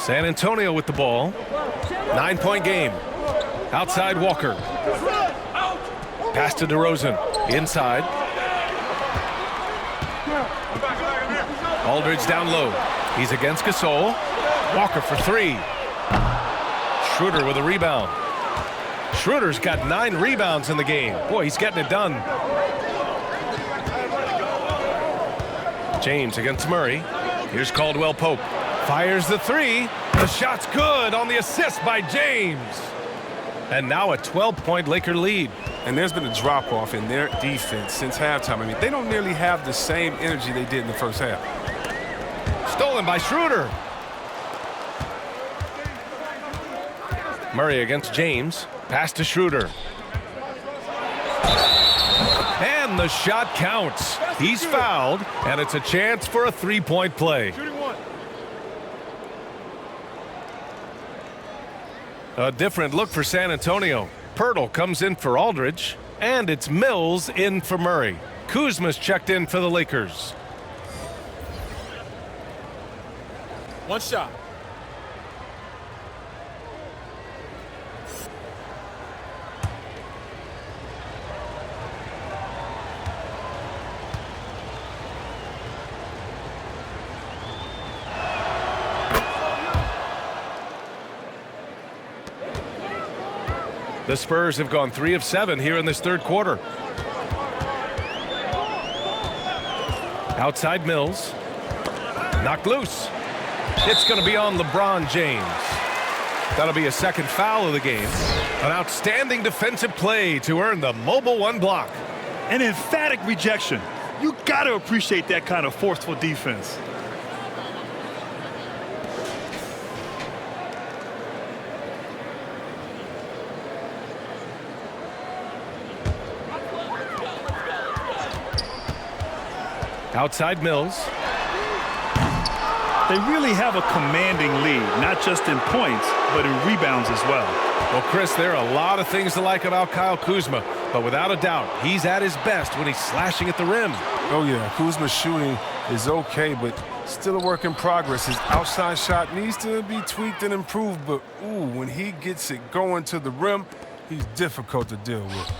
San Antonio with the ball. 9-point game. Outside Walker. Pass to DeRozan. Inside. Aldridge down low. He's against Gasol. Walker for three. Schroeder with a rebound. Schroeder's got 9 rebounds in the game. Boy, he's getting it done. James against Murray. Here's Caldwell Pope. Fires the three. The shot's good on the assist by James. And now a 12-point Laker lead. And there's been a drop-off in their defense since halftime. I mean, they don't nearly have the same energy they did in the first half. Stolen by Schroeder. Murray against James. Pass to Schroeder. And the shot counts. He's fouled, and it's a chance for a 3-point play. A different look for San Antonio. Pirtle comes in for Aldridge, and it's Mills in for Murray. Kuzma's checked in for the Lakers. One shot. The Spurs have gone 3 of 7 here in this third quarter. Outside Mills. Knocked loose. It's going to be on LeBron James. That'll be a second foul of the game. An outstanding defensive play to earn the mobile 1 block. An emphatic rejection. You got to appreciate that kind of forceful defense. Outside Mills. They really have a commanding lead, not just in points, but in rebounds as well. Well, Chris, there are a lot of things to like about Kyle Kuzma, but without a doubt, he's at his best when he's slashing at the rim. Oh, yeah, Kuzma's shooting is okay, but still a work in progress. His outside shot needs to be tweaked and improved, but, ooh, when he gets it going to the rim, he's difficult to deal with.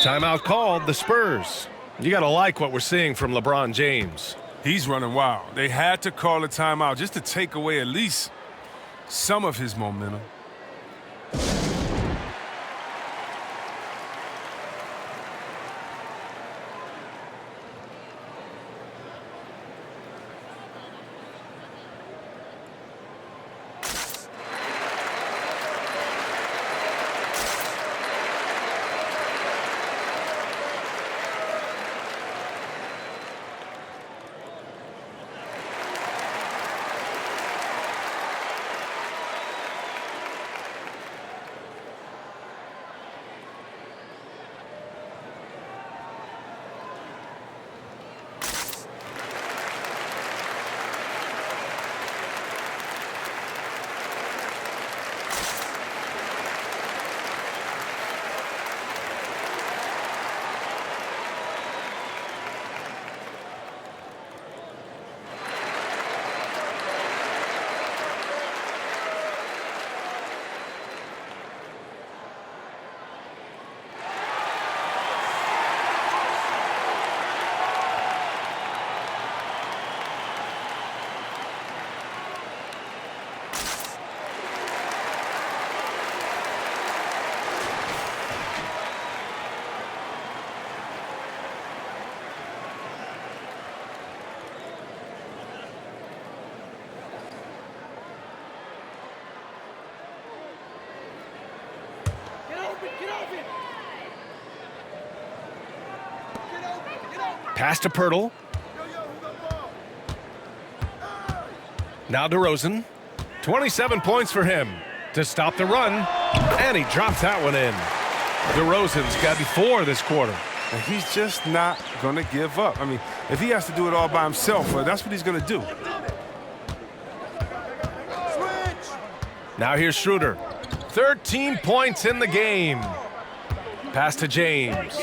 Timeout called, the Spurs. You got to like what we're seeing from LeBron James. He's running wild. They had to call a timeout just to take away at least some of his momentum. Pass to Pirtle. Now DeRozan. 27 points for him to stop the run, and he drops that one in. DeRozan's got 4 this quarter. And he's just not going to give up. I mean, if he has to do it all by himself, well, that's what he's going to do. Now here's Schroeder. 13 points in the game. Pass to James.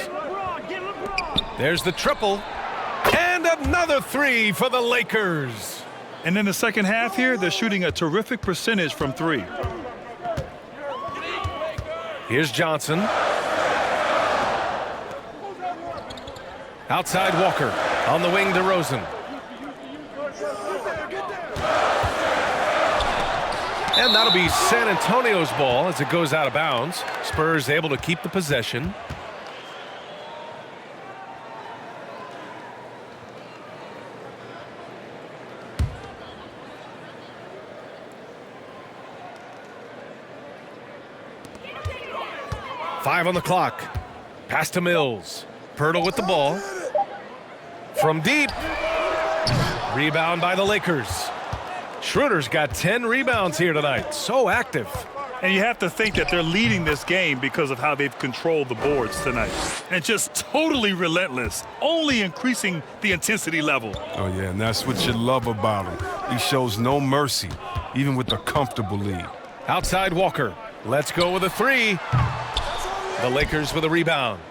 There's the triple. And another 3 for the Lakers. And in the second half here, they're shooting a terrific percentage from 3. Here's Johnson. Outside Walker. On the wing, DeRozan. And that'll be San Antonio's ball as it goes out of bounds. Spurs able to keep the possession. Five on the clock. Pass to Mills. Pirtle with the ball. From deep. Rebound by the Lakers. Schroeder's got 10 rebounds here tonight. So active. And you have to think that they're leading this game because of how they've controlled the boards tonight. And just totally relentless, only increasing the intensity level. Oh, yeah, and that's what you love about him. He shows no mercy, even with a comfortable lead. Outside Walker. Let's go with a 3. The Lakers with a rebound.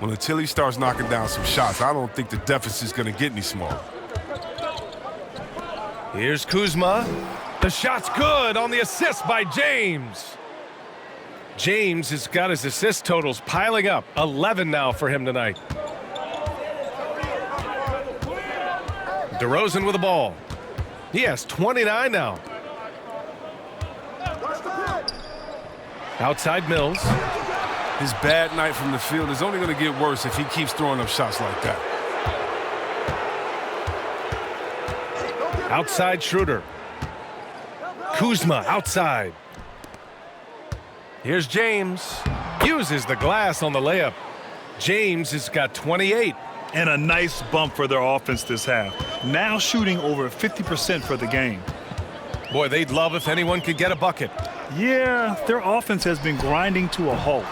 Well, until he starts knocking down some shots, I don't think the deficit's going to get any smaller. Here's Kuzma. The shot's good on the assist by James. James has got his assist totals piling up. 11 now for him tonight. DeRozan with the ball. He has 29 now. Outside Mills. His bad night from the field is only going to get worse if he keeps throwing up shots like that. Outside Schroeder. Kuzma outside. Here's James. Uses the glass on the layup. James has got 28. And a nice bump for their offense this half. Now shooting over 50% for the game. Boy, they'd love if anyone could get a bucket. Yeah, their offense has been grinding to a halt.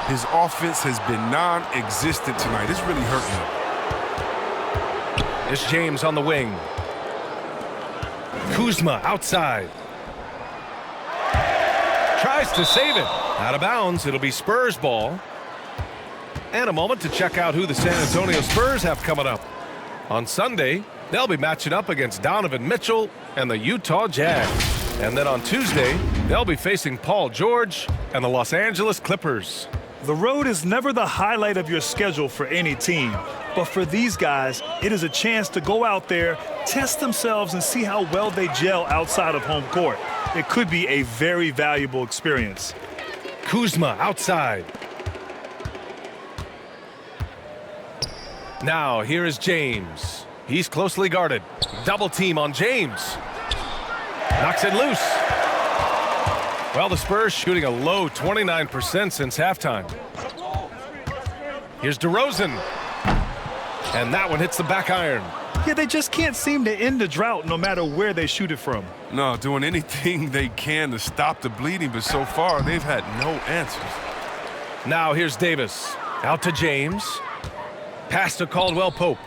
His offense has been non-existent tonight. It's really hurting him. It's James on the wing. Kuzma outside. Tries to save it. Out of bounds. It'll be Spurs ball. And a moment to check out who the San Antonio Spurs have coming up. On Sunday, they'll be matching up against Donovan Mitchell and the Utah Jazz. And then on Tuesday, they'll be facing Paul George and the Los Angeles Clippers. The road is never the highlight of your schedule for any team. But for these guys, it is a chance to go out there, test themselves, and see how well they gel outside of home court. It could be a very valuable experience. Kuzma outside. Now here is James. He's closely guarded. Double team on James. Knocks it loose. Well, the Spurs shooting a low 29% since halftime. Here's DeRozan. And that one hits the back iron. Yeah, they just can't seem to end the drought no matter where they shoot it from. No, doing anything they can to stop the bleeding, but so far they've had no answers. Now here's Davis. Out to James. Pass to Caldwell Pope.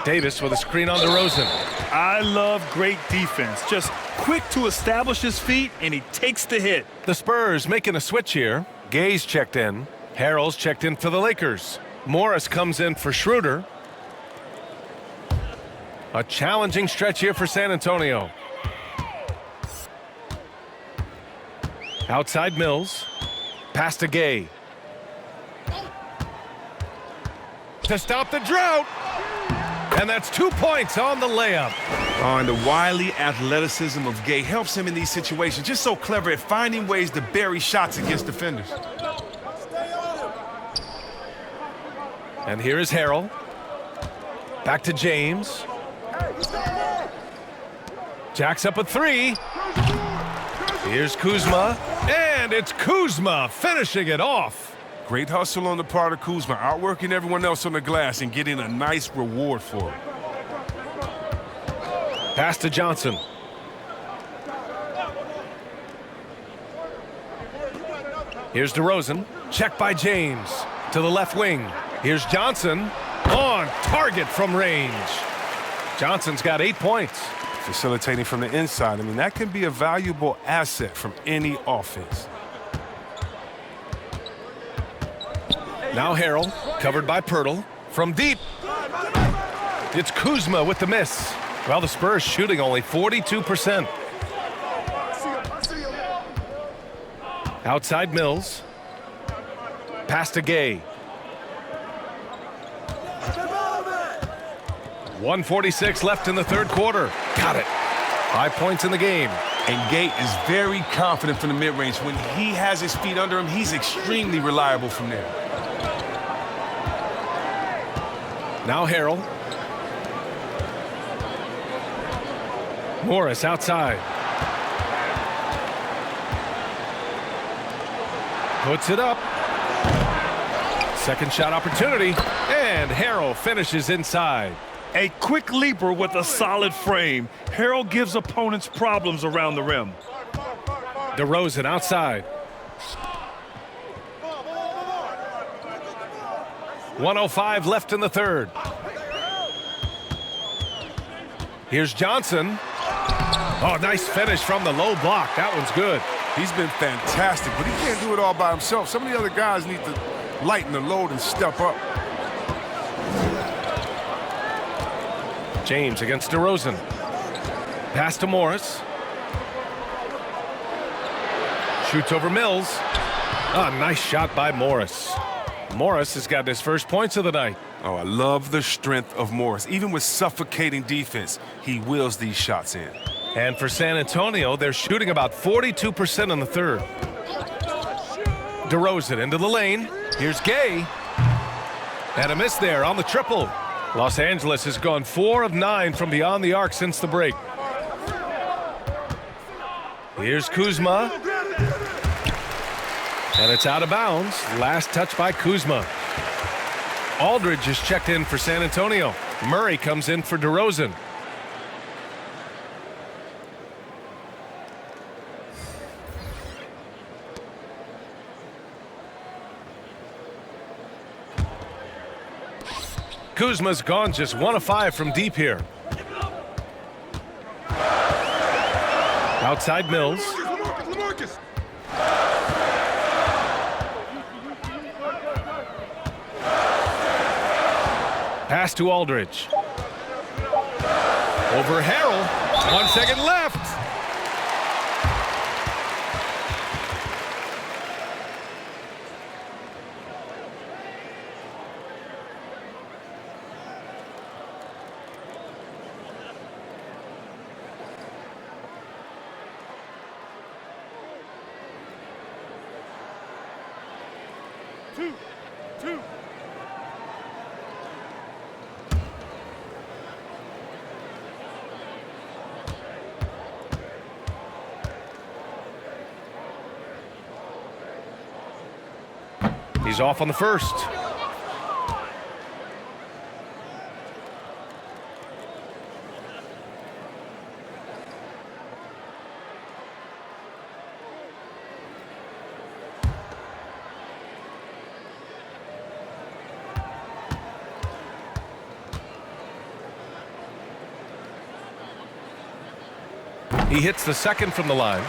Davis with a screen on DeRozan. I love great defense. Just quick to establish his feet, and he takes the hit. The Spurs making a switch here. Gay's checked in. Harrell's checked in for the Lakers. Morris comes in for Schroeder. A challenging stretch here for San Antonio. Outside Mills. Pass to Gay. To stop the drought. And that's 2 points on the layup. Oh, and the wily athleticism of Gay helps him in these situations. Just so clever at finding ways to bury shots against defenders. And here is Harrell. Back to James. Jacks up a 3. Here's Kuzma. And it's Kuzma finishing it off. Great hustle on the part of Kuzma, outworking everyone else on the glass and getting a nice reward for it. Pass to Johnson. Here's DeRozan. Check by James. To the left wing. Here's Johnson. On target from range. Johnson's got 8 points. Facilitating from the inside. I mean, that can be a valuable asset from any offense. Now Harrell, covered by Pirtle. From deep. It's Kuzma with the miss. Well, the Spurs shooting only 42%. Outside Mills. Pass to Gay. 1:46 left in the third quarter. Got it. 5 points in the game. And Gay is very confident from the mid-range. When he has his feet under him, he's extremely reliable from there. Now Harrell. Morris outside. Puts it up. Second shot opportunity. And Harrell finishes inside. A quick leaper with a solid frame. Harrell gives opponents problems around the rim. DeRozan outside. 1:05 left in the third. Here's Johnson. Oh, nice finish from the low block. That one's good. He's been fantastic, but he can't do it all by himself. Some of the other guys need to lighten the load and step up. James against DeRozan. Pass to Morris. Shoots over Mills. Ah, nice shot by Morris. Morris has gotten his first points of the night. Oh, I love the strength of Morris. Even with suffocating defense, he wheels these shots in. And for San Antonio, they're shooting about 42% in the third. DeRozan into the lane. Here's Gay. And a miss there on the triple. Los Angeles has gone 4 of 9 from beyond the arc since the break. Here's Kuzma. And it's out of bounds. Last touch by Kuzma. Aldridge is checked in for San Antonio. Murray comes in for DeRozan. Kuzma's gone just 1 of 5 from deep here. Outside Mills. Pass to Aldridge. Over Harrell. 1 second left. Two. He's off on the first. He hits the second from the line.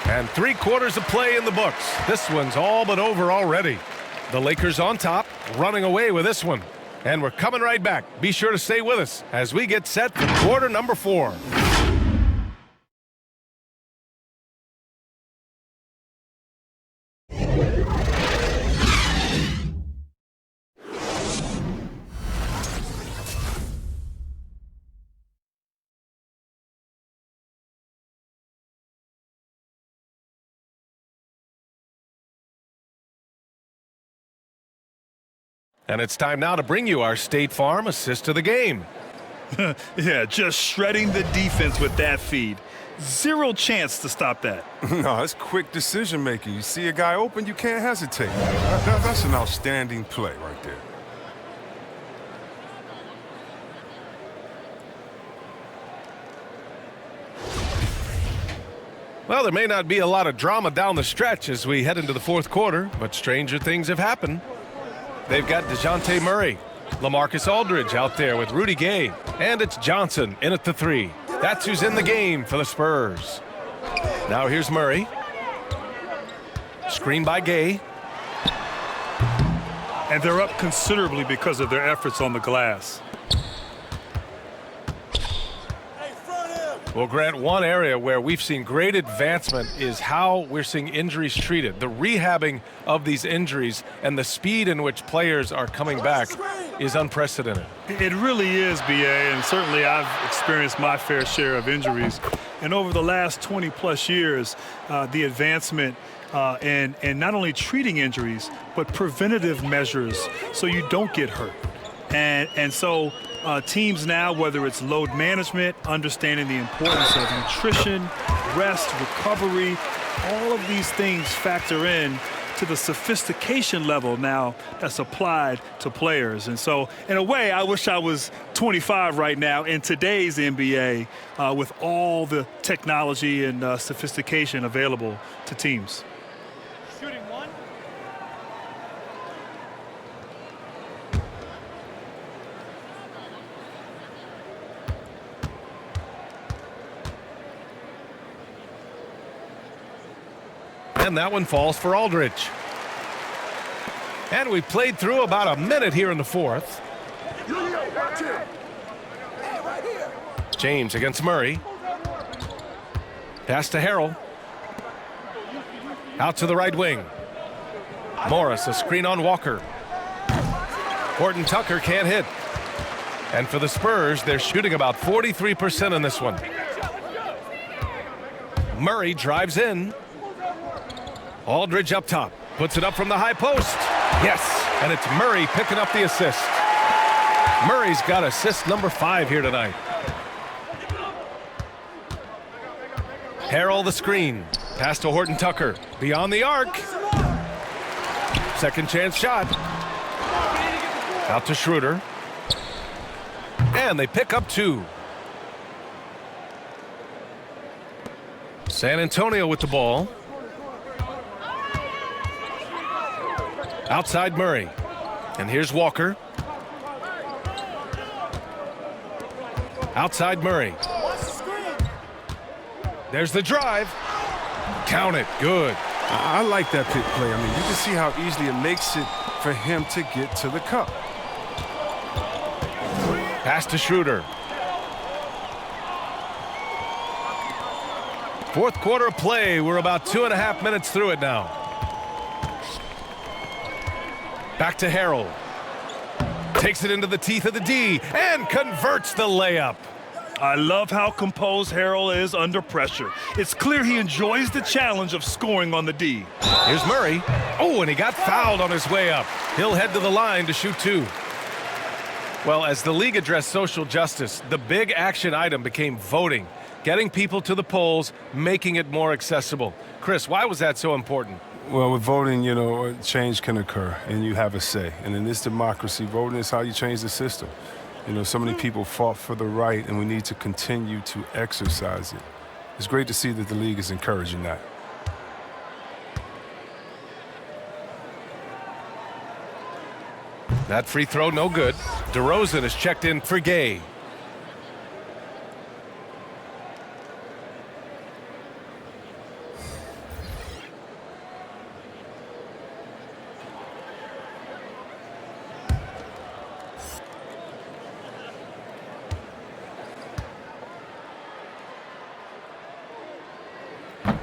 And 3 quarters of play in the books. This one's all but over already. The Lakers on top, running away with this one. And we're coming right back. Be sure to stay with us as we get set for quarter number 4. And it's time now to bring you our State Farm assist of the game. Yeah, just shredding the defense with that feed. Zero chance to stop that. No, that's quick decision making. You see a guy open, you can't hesitate. That's an outstanding play right there. Well, there may not be a lot of drama down the stretch as we head into the fourth quarter, but stranger things have happened. They've got DeJounte Murray, LaMarcus Aldridge out there with Rudy Gay, and it's Johnson in at the 3. That's who's in the game for the Spurs. Now here's Murray. Screen by Gay. and they're up considerably because of their efforts on the glass. Well, Grant, one area where we've seen great advancement is how we're seeing injuries treated. The rehabbing of these injuries and the speed in which players are coming back is unprecedented. It really is, BA, and certainly I've experienced my fair share of injuries. And over the last 20-plus years, the advancement and not only treating injuries, but preventative measures so you don't get hurt. And so teams now, whether it's load management, understanding the importance of nutrition, rest, recovery, all of these things factor in to the sophistication level now that's applied to players. And so, in a way, I wish I was 25 right now in today's NBA with all the technology and sophistication available to teams. Shooting one. And that one falls for Aldridge. And we played through about a minute here in the fourth. James against Murray. Pass to Harrell. Out to the right wing. Morris, a screen on Walker. Horton Tucker can't hit. And for the Spurs, they're shooting about 43% in this one. Murray drives in. Aldridge up top. Puts it up from the high post. Yes, and it's Murray picking up the assist. Murray's got assist number 5 here tonight. Harrell the screen. Pass to Horton Tucker. Beyond the arc. Second chance shot. Out to Schroeder. And they pick up 2. San Antonio with the ball. Outside Murray. And here's Walker. Outside Murray. There's the drive. Count it. Good. I like that pick play. I mean, you can see how easily it makes it for him to get to the cup. Pass to Schroeder. Fourth quarter of play. We're about 2.5 minutes through it now. Back to Harrell. Takes it into the teeth of the D and converts the layup. I love how composed Harrell is under pressure. It's clear he enjoys the challenge of scoring on the D. Here's Murray. Oh, and he got fouled on his way up. He'll head to the line to shoot 2. Well, as the league addressed social justice, the big action item became voting, getting people to the polls, making it more accessible. Chris, why was that so important? Well, with voting, you know, change can occur, and you have a say. And in this democracy, voting is how you change the system. You know, so many people fought for the right, and we need to continue to exercise it. It's great to see that the league is encouraging that. That free throw, no good. DeRozan is checked in for Gay.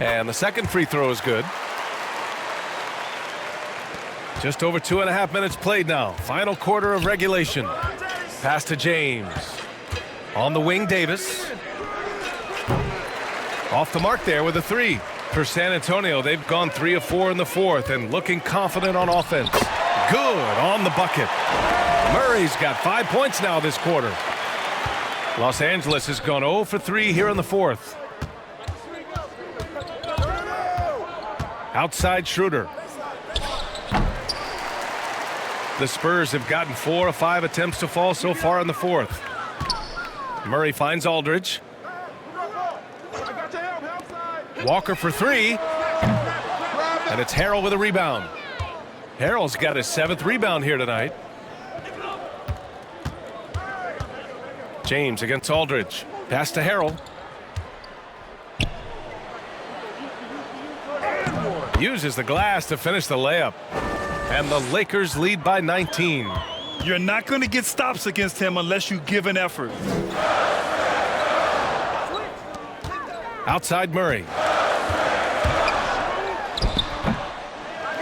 And the second free throw is good. Just over 2.5 minutes played now. Final quarter of regulation. Pass to James. On the wing, Davis. Off the mark there with a 3. For San Antonio, they've gone 3 of 4 in the fourth and looking confident on offense. Good on the bucket. Murray's got 5 points now this quarter. Los Angeles has gone 0 for 3 here in the fourth. Outside Schroeder. The Spurs have gotten 4 of 5 attempts to fall so far in the fourth. Murray finds Aldridge. Walker for 3. And it's Harrell with a rebound. Harrell's got his 7th rebound here tonight. James against Aldridge. Pass to Harrell. Uses the glass to finish the layup. And the Lakers lead by 19. You're not going to get stops against him unless you give an effort. Outside Murray.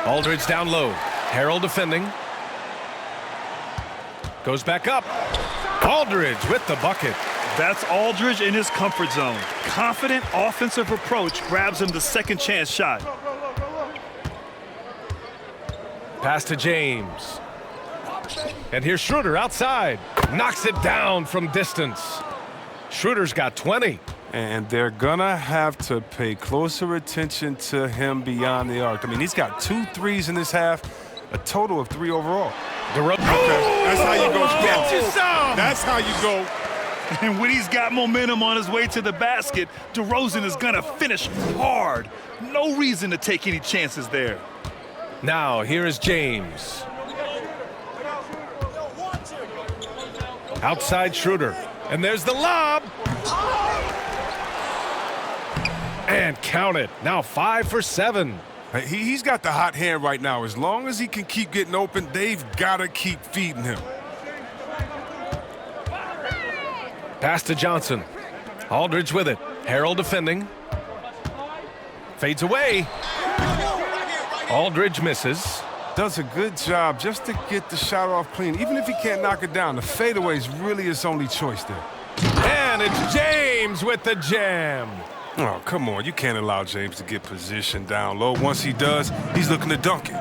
Aldridge down low. Harrell defending. Goes back up. Aldridge with the bucket. That's Aldridge in his comfort zone. Confident offensive approach grabs him the second chance shot. Pass to James. And here's Schroeder outside. Knocks it down from distance. Schroeder's got 20. And they're going to have to pay closer attention to him beyond the arc. I mean, he's got 2 threes in this half, a total of 3 overall. Okay. That's how you go. Get you some. That's how you go. And when he's got momentum on his way to the basket, DeRozan is going to finish hard. No reason to take any chances there. Now, here is James. Outside Schroeder. And there's the lob. And count it. Now 5 for 7. He's got the hot hand right now. As long as he can keep getting open, they've got to keep feeding him. Pass to Johnson. Aldridge with it. Harrell defending. Fades away. Aldridge misses. Does a good job just to get the shot off clean. Even if he can't knock it down, the fadeaway is really his only choice there. And it's James with the jam. Oh, come on. You can't allow James to get positioned down low. Once he does, he's looking to dunk it.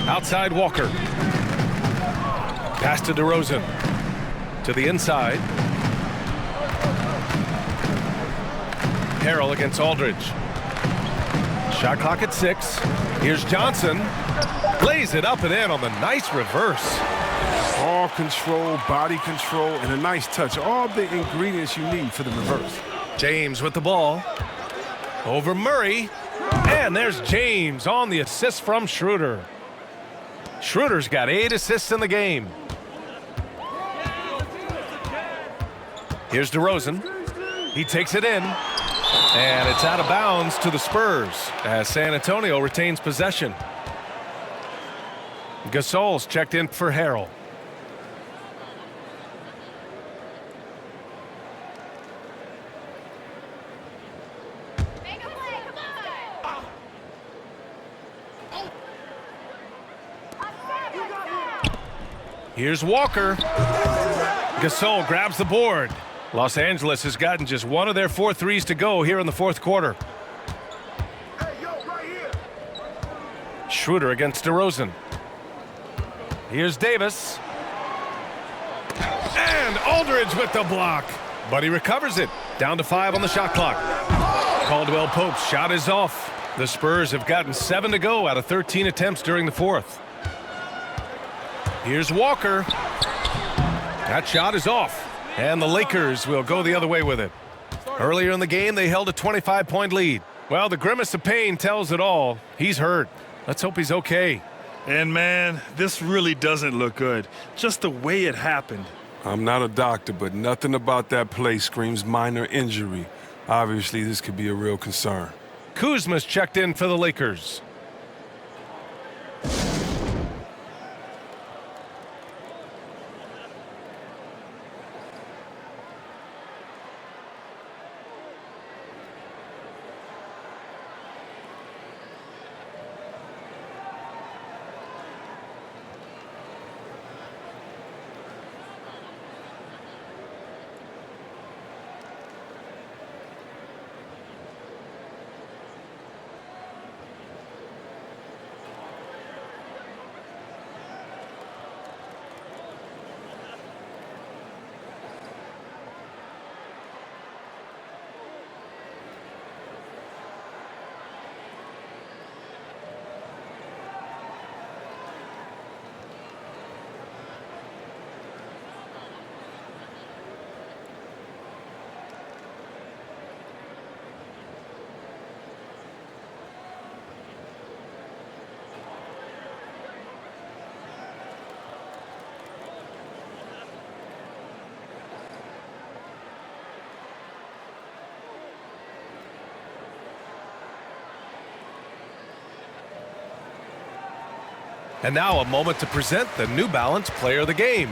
Outside Walker. Pass to DeRozan. To the inside. Harrell against Aldridge. Shot clock at 6. Here's Johnson. Lays it up and in on the nice reverse. Ball control, body control, and a nice touch. All the ingredients you need for the reverse. James with the ball. Over Murray. And there's James on the assist from Schroeder. Schroeder's got 8 assists in the game. Here's DeRozan. He takes it in. And it's out of bounds to the Spurs as San Antonio retains possession. Gasol's checked in for Harrell. Here's Walker. Gasol grabs the board. Los Angeles has gotten just 1 of their 4 threes to go here in the 4th quarter. Schroeder against DeRozan. Here's Davis. And Aldridge with the block. But he recovers it. Down to 5 on the shot clock. Caldwell Pope's shot is off. The Spurs have gotten 7 to go out of 13 attempts during the 4th. Here's Walker. That shot is off. And the Lakers will go the other way with it. Earlier in the game, they held a 25-point lead. Well, the grimace of pain tells it all. He's hurt. Let's hope he's okay. And, man, this really doesn't look good. Just the way it happened. I'm not a doctor, but nothing about that play screams minor injury. Obviously, this could be a real concern. Kuzma's checked in for the Lakers. And now a moment to present the New Balance Player of the Game,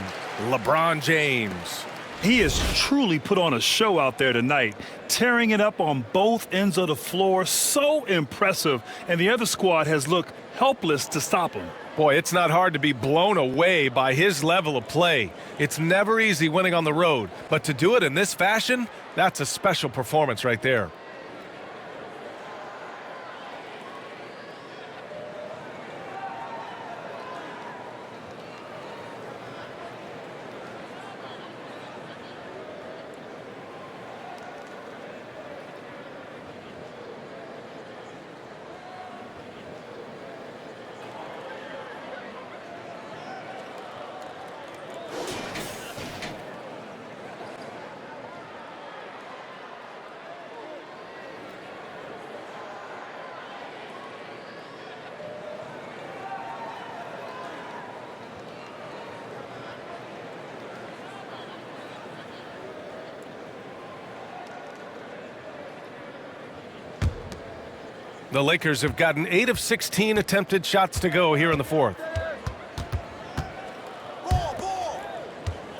LeBron James. He has truly put on a show out there tonight, tearing it up on both ends of the floor. So impressive, and the other squad has looked helpless to stop him. Boy, it's not hard to be blown away by his level of play. It's never easy winning on the road, but to do it in this fashion, that's a special performance right there. The Lakers have gotten 8 of 16 attempted shots to go here in the fourth.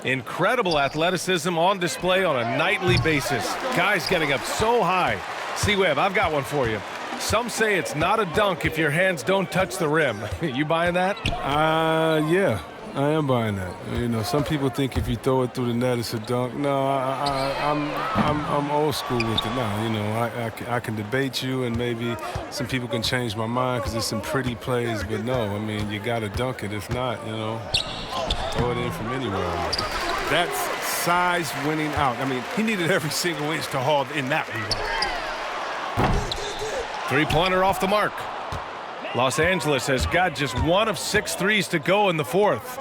Incredible athleticism on display on a nightly basis. Guys getting up so high. C-Web, I've got one for you. Some say it's not a dunk if your hands don't touch the rim. You buying that? Yeah, I am buying that. You know, some people think if you throw it through the net, it's a dunk. No, I'm old school with it now. You know, I can debate you, and maybe some people can change my mind because there's some pretty plays. But no, I mean, you got to dunk it. If not, you know, throw it in from anywhere. That's size winning out. I mean, he needed every single inch to haul in that rebound. Three-pointer off the mark. Los Angeles has got just 1 of 6 threes to go in the fourth.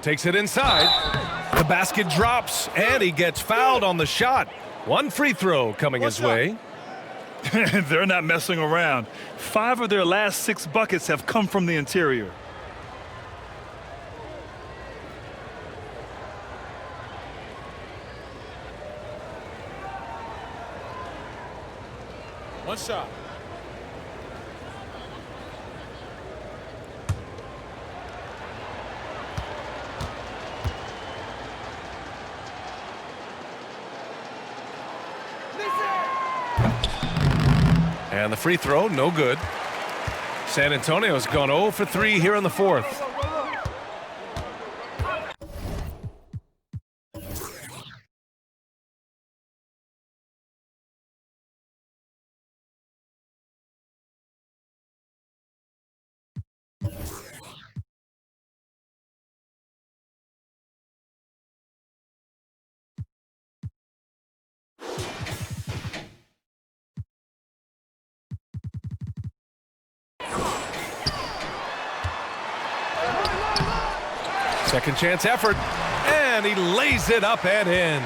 Takes it inside. The basket drops, and he gets fouled on the shot. 1 free throw coming his way. They're not messing around. 5 of their last 6 buckets have come from the interior. One shot. And the free throw, no good. San Antonio's gone 0 for 3 here in the fourth. Second chance effort, and he lays it up and in.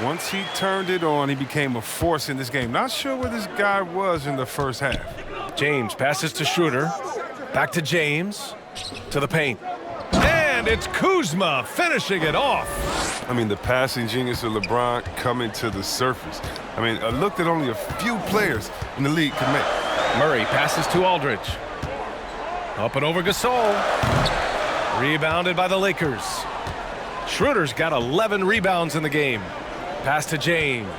Once he turned it on, he became a force in this game. Not sure where this guy was in the first half. James passes to Schroeder. Back to James. To the paint. And it's Kuzma finishing it off. I mean, the passing genius of LeBron coming to the surface. I mean, a look that only a few players in the league can make. Murray passes to Aldridge. Up and over Gasol. Rebounded by the Lakers. Schroeder's got 11 rebounds in the game. Pass to James.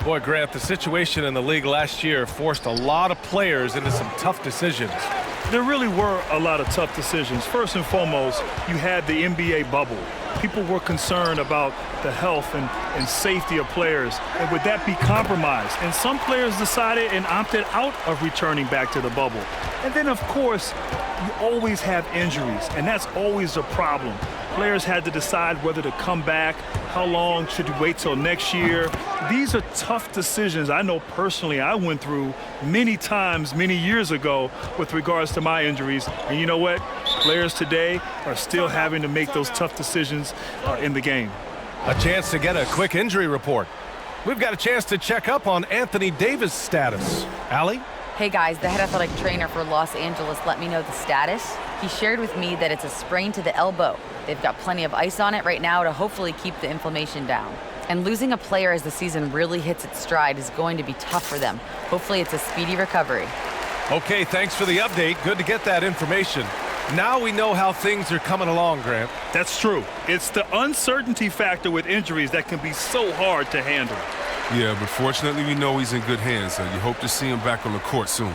Boy, Grant, the situation in the league last year forced a lot of players into some tough decisions. There really were a lot of tough decisions. First and foremost, you had the NBA bubble. People were concerned about the health and safety of players, and would that be compromised? And some players decided and opted out of returning back to the bubble. And then, of course, you always have injuries, and that's always a problem. Players had to decide whether to come back, how long, should you wait till next year. These are tough decisions I know personally I went through many times, many years ago with regards to my injuries. And you know what? Players today are still having to make those tough decisions in the game. A chance to get a quick injury report. We've got a chance to check up on Anthony Davis' status. Allie? Hey guys, the head athletic trainer for Los Angeles let me know the status. He shared with me that it's a sprain to the elbow. They've got plenty of ice on it right now to hopefully keep the inflammation down. And losing a player as the season really hits its stride is going to be tough for them. Hopefully it's a speedy recovery. Okay, thanks for the update. Good to get that information. Now we know how things are coming along, Grant. That's true. It's the uncertainty factor with injuries that can be so hard to handle. Yeah, but fortunately we know he's in good hands, so you hope to see him back on the court soon.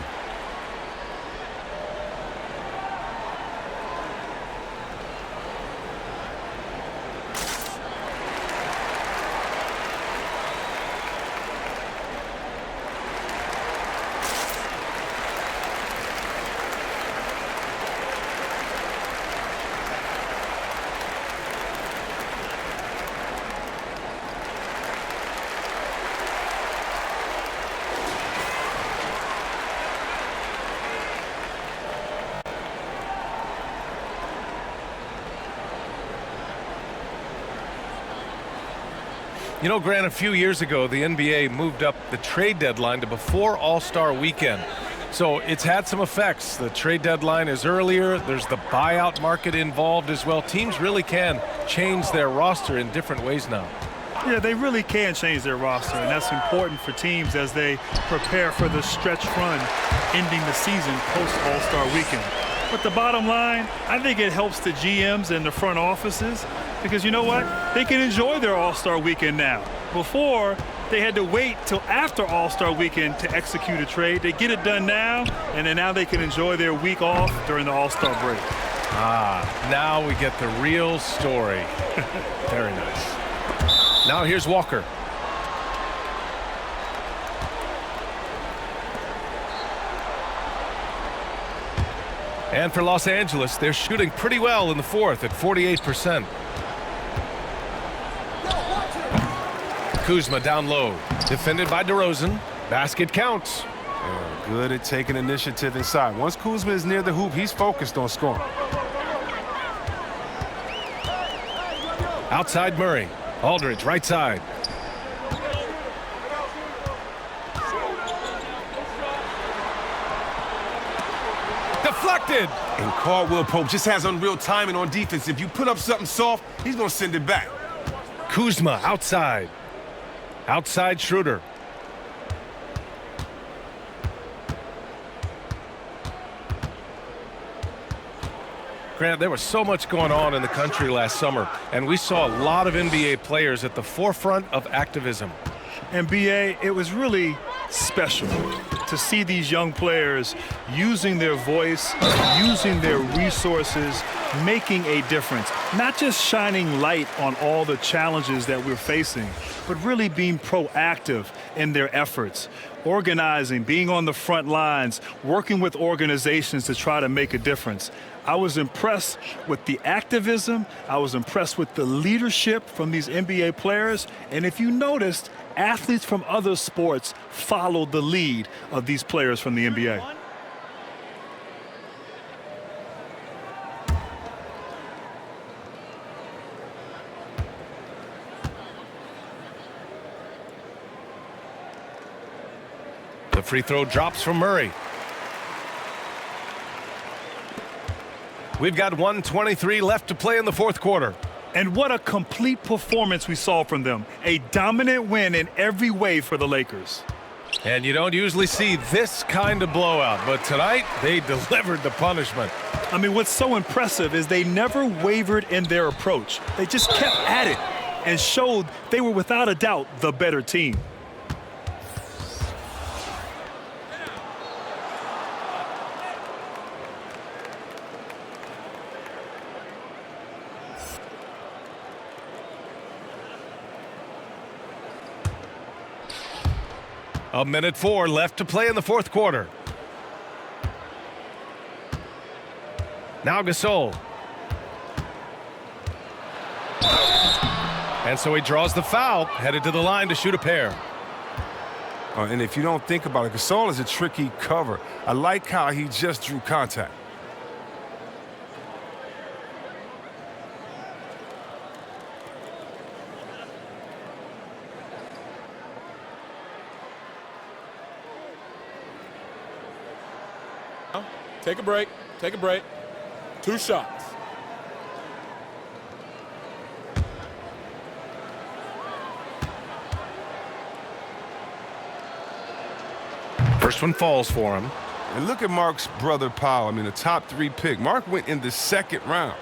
You know, Grant, a few years ago, the NBA moved up the trade deadline to before All-Star Weekend. So it's had some effects. The trade deadline is earlier. There's the buyout market involved as well. Teams really can change their roster in different ways now. Yeah, they really can change their roster, and that's important for teams as they prepare for the stretch run ending the season post-All-Star Weekend. But the bottom line, I think it helps the GMs and the front offices because you know what? They can enjoy their All-Star Weekend now. Before, they had to wait till after All-Star Weekend to execute a trade. They get it done now, and then now they can enjoy their week off during the All-Star break. Now we get the real story. Very nice. Now here's Walker. And for Los Angeles, they're shooting pretty well in the fourth at 48%. Kuzma down low. Defended by DeRozan. Basket counts. Yeah, good at taking initiative inside. Once Kuzma is near the hoop, he's focused on scoring. Outside Murray. Aldridge, right side. Deflected. And Caldwell Pope just has unreal timing on defense. If you put up something soft, he's going to send it back. Kuzma outside. Outside Schroeder. Grant, there was so much going on in the country last summer, and we saw a lot of NBA players at the forefront of activism. NBA, it was really special to see these young players using their voice, using their resources, making a difference. Not just shining light on all the challenges that we're facing, but really being proactive in their efforts, organizing, being on the front lines, working with organizations to try to make a difference. I was impressed with the activism. I was impressed with the leadership from these NBA players. And if you noticed, athletes from other sports followed the lead of these players from the NBA. The free throw drops from Murray. We've got 1:23 left to play in the fourth quarter. And what a complete performance we saw from them. A dominant win in every way for the Lakers. And you don't usually see this kind of blowout, but tonight they delivered the punishment. I mean, what's so impressive is they never wavered in their approach. They just kept at it and showed they were without a doubt the better team. A minute 4 left to play in the fourth quarter. Now Gasol. And so he draws the foul, headed to the line to shoot a pair. And if you don't think about it, Gasol is a tricky cover. I like how he just drew contact. Take a break. Take a break. 2 shots. First one falls for him. And look at Mark's brother Powell. I mean, the top 3 pick. Mark went in the 2nd round.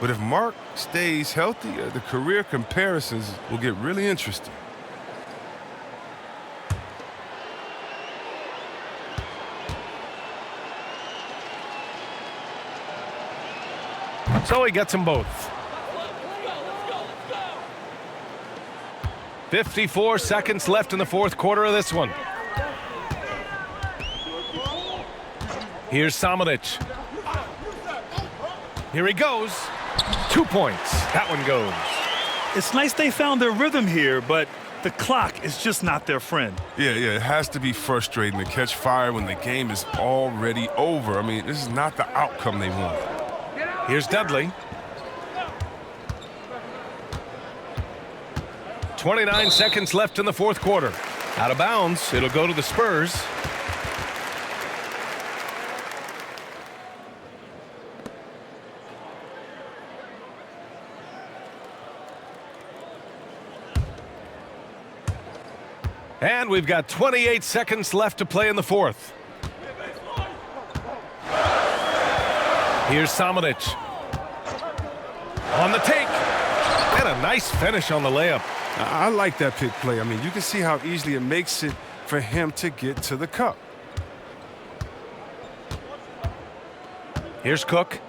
But if Mark stays healthy, the career comparisons will get really interesting. So he gets them both. 54 seconds left in the 4th quarter of this one. Here's Samanic. Here he goes. 2 points. That one goes. It's nice they found their rhythm here, but the clock is just not their friend. Yeah, it has to be frustrating to catch fire when the game is already over. I mean, this is not the outcome they want. Here's Dudley. 29 seconds left in the 4th quarter. Out of bounds. It'll go to the Spurs. And we've got 28 seconds left to play in the 4th. Here's Samanic. On the take. And a nice finish on the layup. I like that pick play. I mean, you can see how easily it makes it for him to get to the cup. Here's Cook.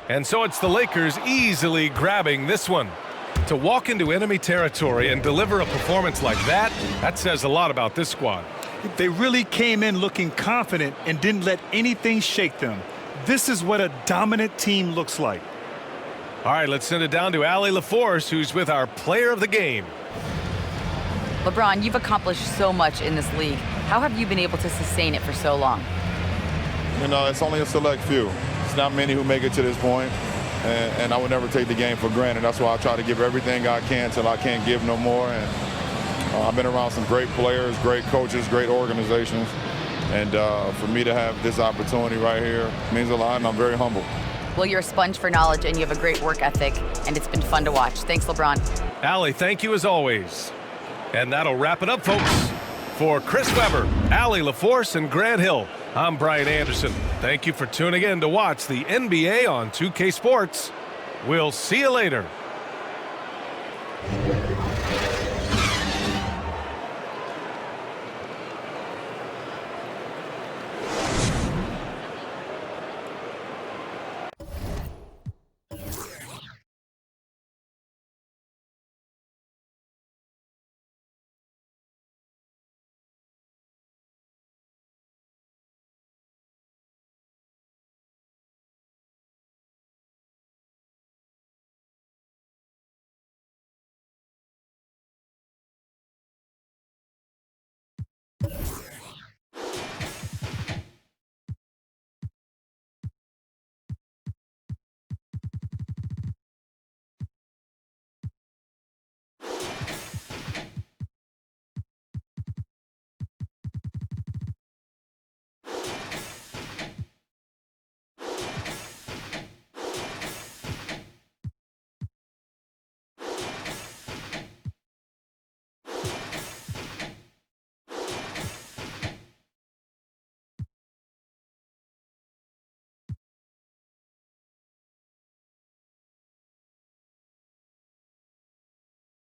And so it's the Lakers easily grabbing this one. To walk into enemy territory and deliver a performance like that, that says a lot about this squad. They really came in looking confident and didn't let anything shake them. This is what a dominant team looks like. All right, let's send it down to Allie LaForce, who's with our player of the game. LeBron, you've accomplished so much in this league. How have you been able to sustain it for so long? You know, it's only a select few. It's not many who make it to this point, and I would never take the game for granted. That's why I try to give everything I can till I can't give no more. And I've been around some great players, great coaches, great organizations, and for me to have this opportunity right here means a lot, and I'm very humble. Well, you're a sponge for knowledge, and you have a great work ethic, and it's been fun to watch. Thanks, LeBron. Allie, thank you as always. And that'll wrap it up, folks. For Chris Webber, Allie LaForce, and Grant Hill, I'm Brian Anderson. Thank you for tuning in to watch the NBA on 2K Sports. We'll see you later.